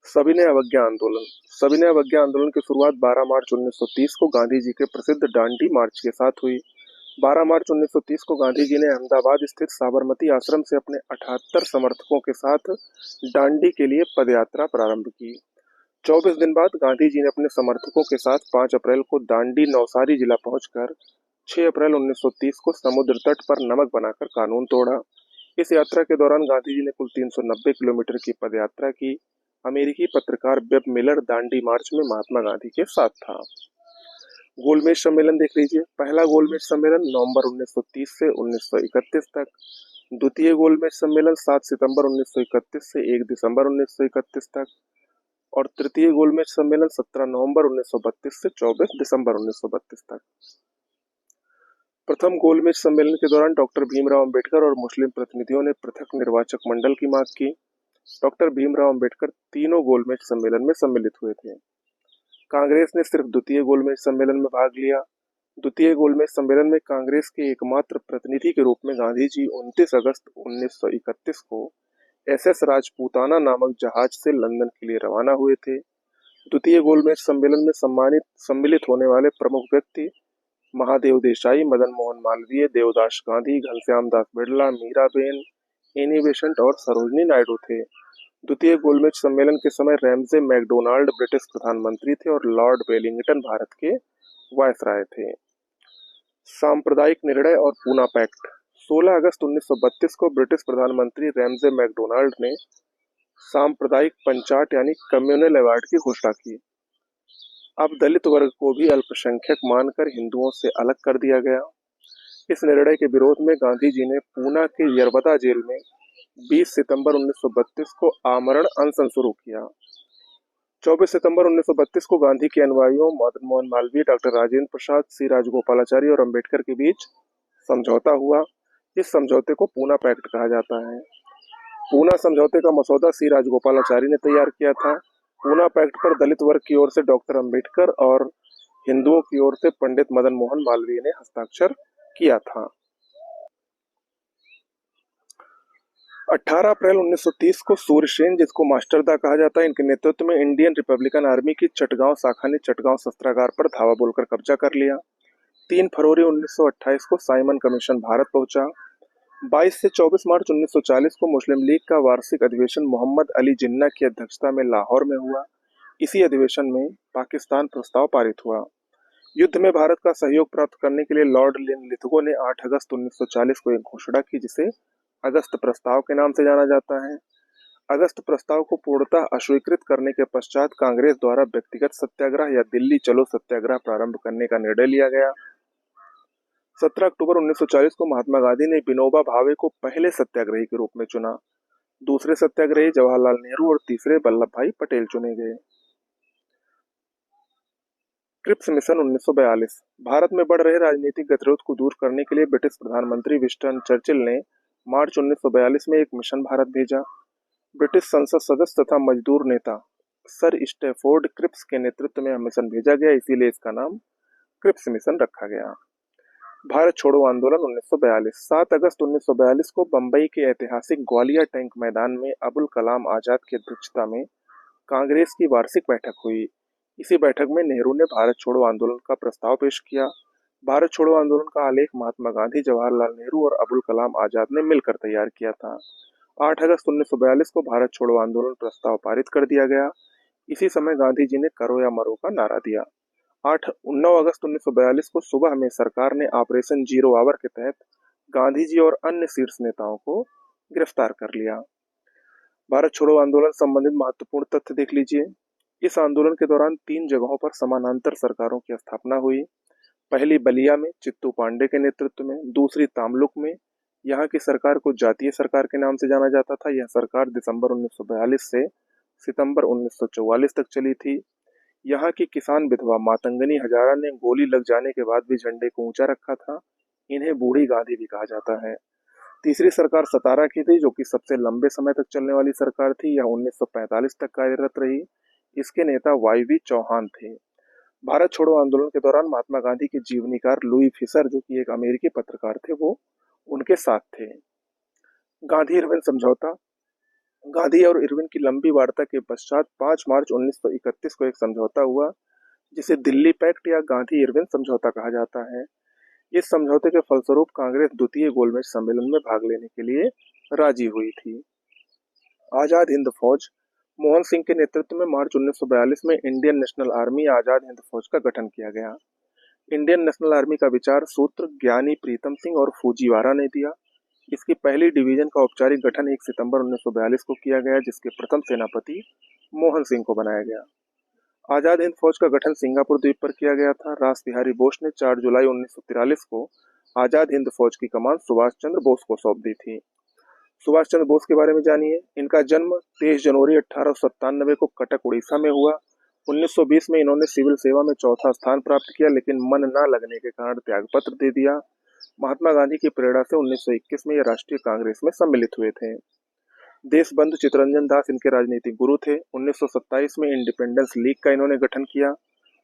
सविनय अवज्ञा आंदोलन। सविनय अवज्ञा आंदोलन की शुरुआत 12 मार्च 1930 को गांधी जी के प्रसिद्ध डांडी मार्च के साथ हुई। 12 मार्च 1930 को गांधी जी ने अहमदाबाद स्थित साबरमती आश्रम से अपने 78 समर्थकों के साथ डांडी के लिए पदयात्रा प्रारंभ की। 24 दिन बाद गांधी जी ने अपने समर्थकों के साथ 5 अप्रैल को दांडी नवसारी जिला पहुंचकर 6 अप्रैल 1930 को समुद्र तट पर नमक बनाकर कानून तोड़ा। इस यात्रा के दौरान गांधी जी ने कुल 390 किलोमीटर की पदयात्रा की। अमेरिकी पत्रकार वेब मिलर दांडी मार्च में महात्मा गांधी के साथ था। गोलमेज सम्मेलन देख लीजिए। पहला गोलमेज सम्मेलन नवंबर 1930 से 1931 तक। द्वितीय गोलमेज सम्मेलन 7 सितंबर 1931 से 1 दिसंबर 1931 तक। और तृतीय गोलमेज सम्मेलन 17 नवंबर 1932 से 24 दिसंबर 1932 तक। प्रथम गोलमेज सम्मेलन के दौरान डॉक्टर भीमराव अंबेडकर और मुस्लिम प्रतिनिधियों ने पृथक निर्वाचक मंडल की मांग की। डॉक्टर भीमराव अंबेडकर तीनों गोलमेज सम्मेलन में सम्मिलित हुए थे। कांग्रेस ने सिर्फ द्वितीय गोलमेज सम्मेलन में भाग लिया। द्वितीय गोलमेज सम्मेलन में कांग्रेस के एकमात्र प्रतिनिधि के रूप में गांधी जी 29 अगस्त 1931 को एसएस राजपूताना नामक जहाज से लंदन के लिए रवाना हुए थे। द्वितीय गोलमेज सम्मेलन में सम्मिलित होने वाले प्रमुख व्यक्ति महादेव देसाई, मदन मोहन मालवीय, देवदास गांधी, घनश्याम दास बिड़ला, मीराबेन, एनी बेसेंट और सरोजिनी नायडू थे। द्वितीय गोलमेज सम्मेलन के समय रैमजे मैकडोनाल्ड ब्रिटिश प्रधानमंत्री थे और लॉर्ड वेलिंगटन भारत के वायसराय थे। सांप्रदायिक निर्णय और पूना पैक्ट। 16 अगस्त 1932 को ब्रिटिश प्रधानमंत्री रैमजे मैकडोनाल्ड ने सांप्रदायिक पंचाट यानी कम्युनल अवार्ड की घोषणा की। अब दलित वर्ग को भी अल्पसंख्यक मानकर हिंदुओं से अलग कर दिया गया। इस निर्णय के विरोध में गांधी जी ने पूना के यरवदा जेल में 20 सितंबर 1932 को आमरण अनशन शुरू किया। 24 सितंबर 1932 को गांधी के अनुयायियों मदन मोहन मालवीय, डॉक्टर राजेंद्र प्रसाद, सी राजगोपालाचारी और अंबेडकर के बीच समझौता हुआ। इस समझौते को पूना पैक्ट कहा जाता है। पूना समझौते का मसौदा सी राजगोपालाचारी ने तैयार किया था। पूना पैक्ट पर दलित वर्ग की ओर से डॉक्टर अंबेडकर और हिंदुओं की ओर से पंडित मदन मोहन मालवीय ने हस्ताक्षर किया था। 18 अप्रैल 1930 को सूर्यसेन, जिसको मास्टरदा कहा जाता है, इनके नेतृत्व में इंडियन रिपब्लिकन आर्मी की चटगांव शाखा ने चटगांव शस्त्रागार पर धावा बोलकर कब्जा कर लिया। 3 फरवरी 1928 को साइमन कमीशन भारत पहुंचा। 22 से 24 मार्च 1940 को मुस्लिम लीग का वार्षिक अधिवेशन मोहम्मद अली जिन्ना की अध्यक्षता में लाहौर में हुआ। इसी अधिवेशन में पाकिस्तान प्रस्ताव पारित हुआ। युद्ध में भारत का सहयोग प्राप्त करने के लिए लॉर्ड लिथगो ने 8 अगस्त 1940 को एक घोषणा की, जिसे अगस्त प्रस्ताव के नाम से जाना जाता है। अगस्त प्रस्ताव को पूर्णतः अस्वीकृत करने के पश्चात कांग्रेस द्वारा व्यक्तिगत सत्याग्रह या दिल्ली चलो सत्याग्रह प्रारंभ करने का निर्णय लिया गया। 17 अक्टूबर 1940 को महात्मा गांधी ने विनोबा भावे को पहले सत्याग्रही के रूप में चुना। दूसरे सत्याग्रही जवाहरलाल नेहरू और तीसरे वल्लभ भाई पटेल चुने गए। Cripps mission 1942। भारत में बढ़ रहे राजनीतिक गतिरोध को दूर करने के लिए ब्रिटिश प्रधानमंत्री विंस्टन चर्चिल ने मार्च 1942 में एक मिशन भारत भेजा। ब्रिटिश संसद सदस्य तथा मजदूर नेता सर स्टैफोर्ड क्रिप्स के नेतृत्व में यह मिशन भेजा गया, इसीलिए इसका नाम क्रिप्स मिशन रखा गया। भारत छोड़ो आंदोलन 1942। 7 अगस्त 1942 को बंबई के ऐतिहासिक ग्वालियर टैंक मैदान में अबुल कलाम आजाद की अध्यक्षता में कांग्रेस की वार्षिक बैठक हुई। इसी बैठक में नेहरू ने भारत छोड़ो आंदोलन का प्रस्ताव पेश किया। भारत छोड़ो आंदोलन का आलेख महात्मा गांधी, जवाहरलाल नेहरू और अबुल कलाम आजाद ने मिलकर तैयार किया था। 8 अगस्त 1942 को भारत छोड़ो आंदोलन प्रस्ताव पारित कर दिया गया। इसी समय गांधी जी ने करो या मरो का नारा दिया। 9 अगस्त 1942 को सुबह में सरकार ने ऑपरेशन जीरो आवर के तहत गांधी जी और अन्य शीर्ष नेताओं को गिरफ्तार कर लिया। भारत छोड़ो आंदोलन संबंधित महत्वपूर्ण तथ्य देख लीजिए। इस आंदोलन के दौरान 3 जगहों पर समानांतर सरकारों की स्थापना हुई। पहली बलिया में चित्तू पांडे के नेतृत्व में, दूसरी तामलुक में। यहाँ की सरकार को जातीय सरकार के नाम से जाना जाता था। यह सरकार दिसंबर 1942 से सितंबर 1944 तक चली थी। यहाँ की किसान विधवा मातंगनी हजारा ने गोली लग जाने के बाद भी झंडे को ऊंचा रखा था। इन्हें बूढ़ी गांधी भी कहा जाता है। तीसरी सरकार सतारा की थी, जो कि सबसे लंबे समय तक चलने वाली सरकार थी। यह 1945 तक कार्यरत रही। इसके नेता वाई.वी. चौहान थे। भारत छोड़ो आंदोलन के दौरान महात्मा गांधी के जीवनीकार लुई फिशर, जो कि एक अमेरिकी पत्रकार थे, वो उनके साथ थे। गांधी इरविन समझौता। गांधी और इरविन की लंबी वार्ता के पश्चात 5 मार्च 1931 को एक समझौता हुआ, जिसे दिल्ली पैक्ट या गांधी इरविन समझौता कहा जाता है। इस समझौते के फलस्वरूप कांग्रेस द्वितीय गोलमेज सम्मेलन में भाग लेने के लिए राजी हुई थी। आजाद हिंद फौज। मोहन सिंह के नेतृत्व में मार्च 1942 में Indian national army Azad Hind फौज का गठन किया गया। इंडियन नेशनल आर्मी का विचार सूत्र ज्ञानी प्रीतम सिंह और फूजीवारा ने दिया। इसकी पहली डिवीजन का औपचारिक गठन 1 सितंबर 1942 को किया गया, जिसके प्रथम सेनापति मोहन सिंह को बनाया गया। आजाद हिंद फौज का गठन सिंगापुर द्वीप पर किया गया था। रास बिहारी बोस ने 4 जुलाई 1943 को आजाद हिंद फौज की कमान सुभाष चंद्र बोस को सौंप दी थी। सुभाष चंद्र बोस के बारे में जानिए। इनका जन्म 23 जनवरी 1897 को कटक उड़ीसा में हुआ। 1920 में इन्होंने सिविल सेवा में चौथा स्थान प्राप्त किया, लेकिन मन न लगने के कारण त्यागपत्र दे दिया। महात्मा गांधी की प्रेरणा से 1921 में ये राष्ट्रीय कांग्रेस में सम्मिलित हुए थे। देशबंधु चित्तरंजन दास इनके राजनीतिक गुरु थे। 1927 में इंडिपेंडेंस लीग का इन्होंने गठन किया।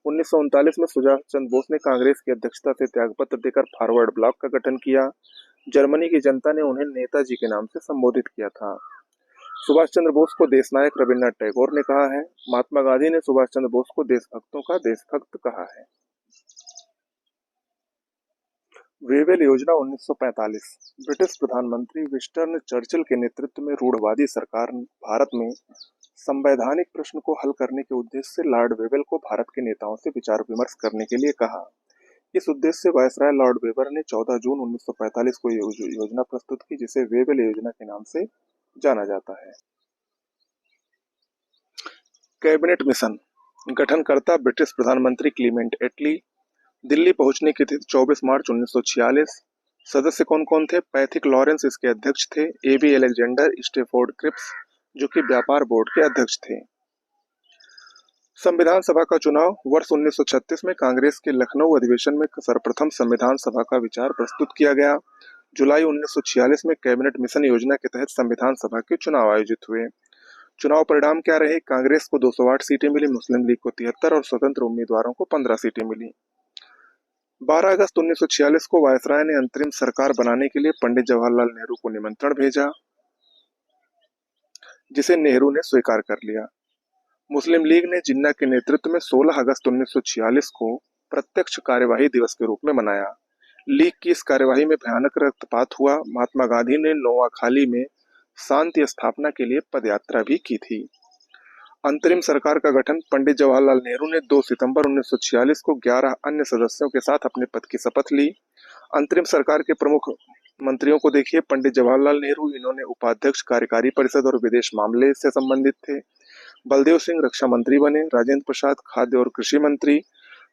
1939 में सुभाष चंद्र बोस ने कांग्रेस की अध्यक्षता से त्यागपत्र देकर फॉरवर्ड ब्लॉक का गठन किया। जर्मनी की जनता ने उन्हें नेताजी के नाम से संबोधित किया था। सुभाष चंद्र बोस को देशनायक रविन्द्रनाथ टैगोर ने कहा है। महात्मा गांधी ने सुभाष चंद्र बोस को देशभक्तों का देशभक्त कहा है। वेवेल योजना 1945। ब्रिटिश प्रधानमंत्री विंस्टन चर्चिल के नेतृत्व में रूढ़वादी सरकार ने भारत में संवैधानिक प्रश्न को हल करने के उद्देश्य से लॉर्ड वेवेल को भारत के नेताओं से विचार विमर्श करने के लिए कहा। इस उद्देश्य से वायसराय लॉर्ड वेवर ने 14 जून 1945 को योजना प्रस्तुत की, जिसे वेवेल योजना के नाम से जाना जाता है। Cabinet mission. गठनकर्ता ब्रिटिश प्रधानमंत्री क्लीमेंट एटली। दिल्ली पहुंचने की तिथि 24 मार्च 1946। सदस्य कौन कौन थे? पैथिक लॉरेंस इसके अध्यक्ष थे। एबी अलेक्जेंडर, स्टेफोर्ड क्रिप्स जो कि व्यापार बोर्ड के अध्यक्ष थे। संविधान सभा का चुनाव। वर्ष 1936 में कांग्रेस के लखनऊ अधिवेशन में सर्वप्रथम संविधान सभा का विचार प्रस्तुत किया गया। जुलाई 1946 में कैबिनेट मिशन योजना के तहत संविधान सभा के चुनाव आयोजित हुए। चुनाव परिणाम क्या रहे? कांग्रेस को 208 सीटें मिली, मुस्लिम लीग को 73 और स्वतंत्र उम्मीदवारों को 15 सीटें मिली। 12 अगस्त 1946 को वायसराय ने अंतरिम सरकार बनाने के लिए पंडित जवाहरलाल नेहरू को निमंत्रण भेजा, जिसे नेहरू ने स्वीकार कर लिया। मुस्लिम लीग ने जिन्ना के नेतृत्व में 16 अगस्त 1946 को प्रत्यक्ष कार्यवाही दिवस के रूप में मनाया। लीग की इस कार्यवाही में भयानक रक्तपात हुआ। महात्मा गांधी ने नोआखाली में शांति स्थापना के लिए पदयात्रा भी की थी। अंतरिम सरकार का गठन। पंडित जवाहरलाल नेहरू ने 2 सितंबर 1946 को 11 अन्य सदस्यों के साथ अपने पद की शपथ ली। अंतरिम सरकार के प्रमुख मंत्रियों को देखिए। पंडित जवाहरलाल नेहरू, इन्होंने उपाध्यक्ष कार्यकारी परिषद और विदेश मामले से संबंधित थे। बलदेव सिंह रक्षा मंत्री बने। राजेंद्र प्रसाद खाद्य और कृषि मंत्री।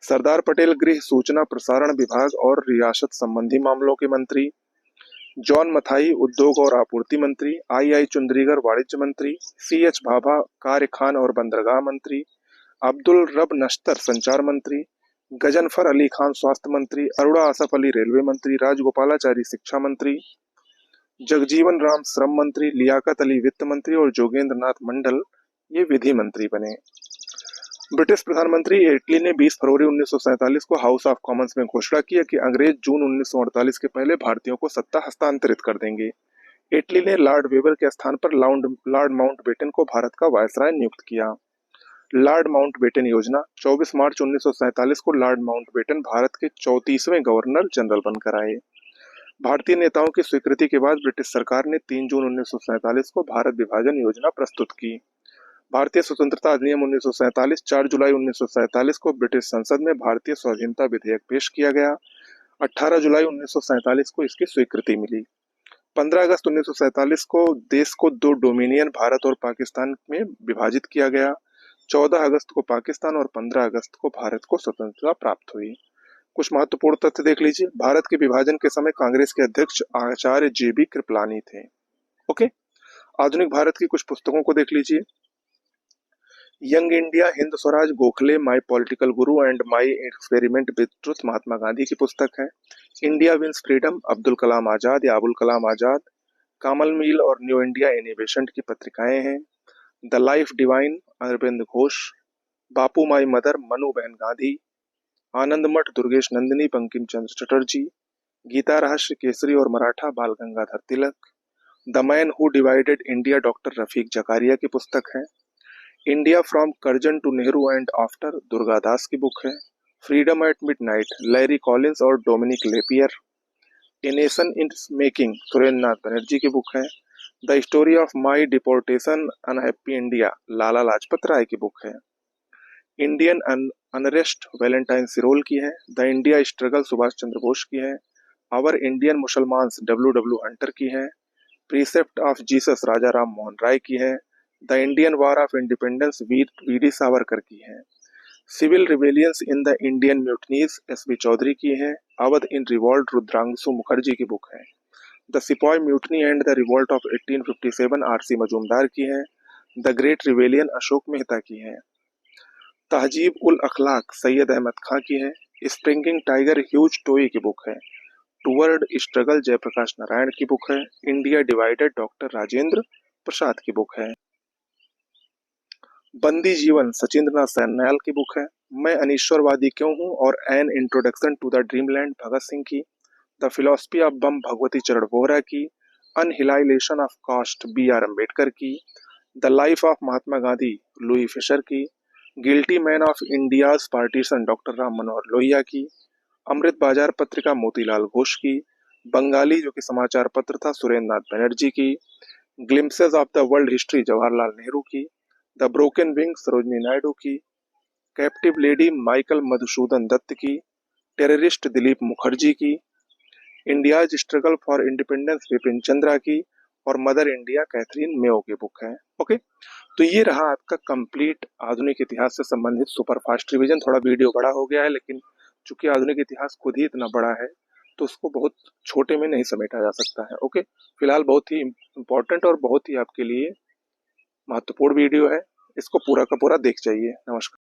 सरदार पटेल गृह, सूचना, प्रसारण विभाग और रियासत संबंधी मामलों के मंत्री। जॉन मथाई उद्योग और आपूर्ति मंत्री। आई चुंदरीगर वाणिज्य मंत्री। CH भाभा कार्य, खान और बंदरगाह मंत्री। अब्दुल रब नश्तर संचार मंत्री। गजनफर अली खान स्वास्थ्य मंत्री। अरुणा आसफ अली रेलवे मंत्री। राजगोपालाचारी शिक्षा मंत्री। जगजीवन राम श्रम मंत्री। लियाकत अली वित्त मंत्री और जोगेंद्र नाथ मंडल ये विधि मंत्री बने। ब्रिटिश प्रधानमंत्री एटली ने 20 फरवरी 1947 को हाउस ऑफ कॉमन्स में घोषणा की कि अंग्रेज जून 1948 के पहले भारतीयों को सत्ता हस्तांतरित कर देंगे। एटली ने लॉर्ड वेवर के स्थान पर लॉर्ड माउंटबेटन को भारत का वायसराय नियुक्त किया। लॉर्ड माउंटबेटन योजना। 24 मार्च 1947 को लॉर्ड माउंटबेटन भारत के 34वें गवर्नर जनरल बनकर आए। भारतीय नेताओं की स्वीकृति के बाद ब्रिटिश सरकार ने 3 जून 1947 को भारत विभाजन योजना प्रस्तुत की। भारतीय स्वतंत्रता अधिनियम 1947। 4 जुलाई 1947 को ब्रिटिश संसद में भारतीय स्वाधीनता विधेयक पेश किया गया। 18 जुलाई 1947 को इसकी स्वीकृति मिली। 15 अगस्त 1947 को देश को 2 डोमिनियन भारत और पाकिस्तान में विभाजित किया गया। 14 अगस्त को पाकिस्तान और 15 अगस्त को भारत को स्वतंत्रता प्राप्त हुई। कुछ महत्वपूर्ण तथ्य देख लीजिए। भारत के विभाजन के समय कांग्रेस के अध्यक्ष आचार्य JB कृपलानी थे। ओके, आधुनिक भारत की कुछ पुस्तकों को देख लीजिए। Young India, Hind Swaraj, Gokhale, my political guru and my experiment with truth Mahatma Gandhi की पुस्तक है। India wins freedom, Abdul Kalam Azad या अबुल कलाम आजाद। कामल मील और न्यू इंडिया एनिवेशन की पत्रिकाएं हैं। The life divine, Aurobindo Ghosh. Bapu my mother, Manu बहन गांधी। आनंद मठ, दुर्गेश नंदिनी, बंकिम चंद्र चटर्जी। गीता रहस्य, केसरी और Maratha, Bal Gangadhar Tilak. The man who divided India, doctor Rafiq Zakaria की पुस्तक है। India from Curzon to Nehru and after, Durgadas की बुक है। Freedom at midnight, Larry Collins और Dominique Lapierre. A nation in making, Surendra Nath Banerjee की बुक है। The story of my deportation unhappy India Lala Lajpat Rai की book है। इंडियन अनरेस्ट वैलेंटाइन सिरोल की है। The India struggle Subhash Chandra Bose की है। Our Indian Musalmans W W Hunter की है। Precept of Jesus Raja Ram Mohan Roy की है। The Indian war of independence Veer V D. Savarkar की है। Civil rebellions in the Indian mutinies S B. Chaudhuri की है। अवध इन रिवॉल्ट रुद्रांशु मुखर्जी की बुक है। The sepoy mutiny and the revolt of 1857 R C. Majumdar की है। The great rebellion Ashok Mehta की है। तहजीब उल अखलाक सैयद अहमद खां की है। स्प्रिंगिंग टाइगर ह्यूज टोई की बुक है। टूवर्ड स्ट्रगल जयप्रकाश नारायण की बुक है। India divided doctor Rajendra Prasad की बुक है। बंदी जीवन सचिंद्रनाथ सैन्याल की बुक है। मैं अनिश्वरवादी क्यों हूँ और an introduction to the dreamland Bhagat Singh की। The philosophy of bomb Bhagwati Charan Vohra की। Annihilation of caste B R. Ambedkar की। The life of Mahatma Gandhi Louis Fischer की। Guilty men of India's partition doctor Ram Manohar Lohia की। अमृत बाजार पत्रिका मोतीलाल घोष की। बंगाली जो कि समाचार पत्र था सुरेंद्र नाथ बनर्जी की। Glimpses of the world history Jawaharlal Nehru की। The broken wing Sarojini Naidu की। Captive lady Michael Madhusudan Dutt की। टेररिस्ट दिलीप मुखर्जी की। India's struggle for independence Vipin Chandra की। और मदर इंडिया कैथरीन मेयो की बुक है। ओके, तो ये रहा आपका कंप्लीट आधुनिक इतिहास से संबंधित सुपरफास्ट रिवीजन। थोड़ा वीडियो बड़ा हो गया है, लेकिन चूंकि आधुनिक इतिहास खुद ही इतना बड़ा है तो उसको बहुत छोटे में नहीं समेटा जा सकता है। ओके, फिलहाल बहुत ही इम्पोर्टेंट और बहुत ही आपके लिए महत्वपूर्ण वीडियो है, इसको पूरा का पूरा देख जाइए। नमस्कार।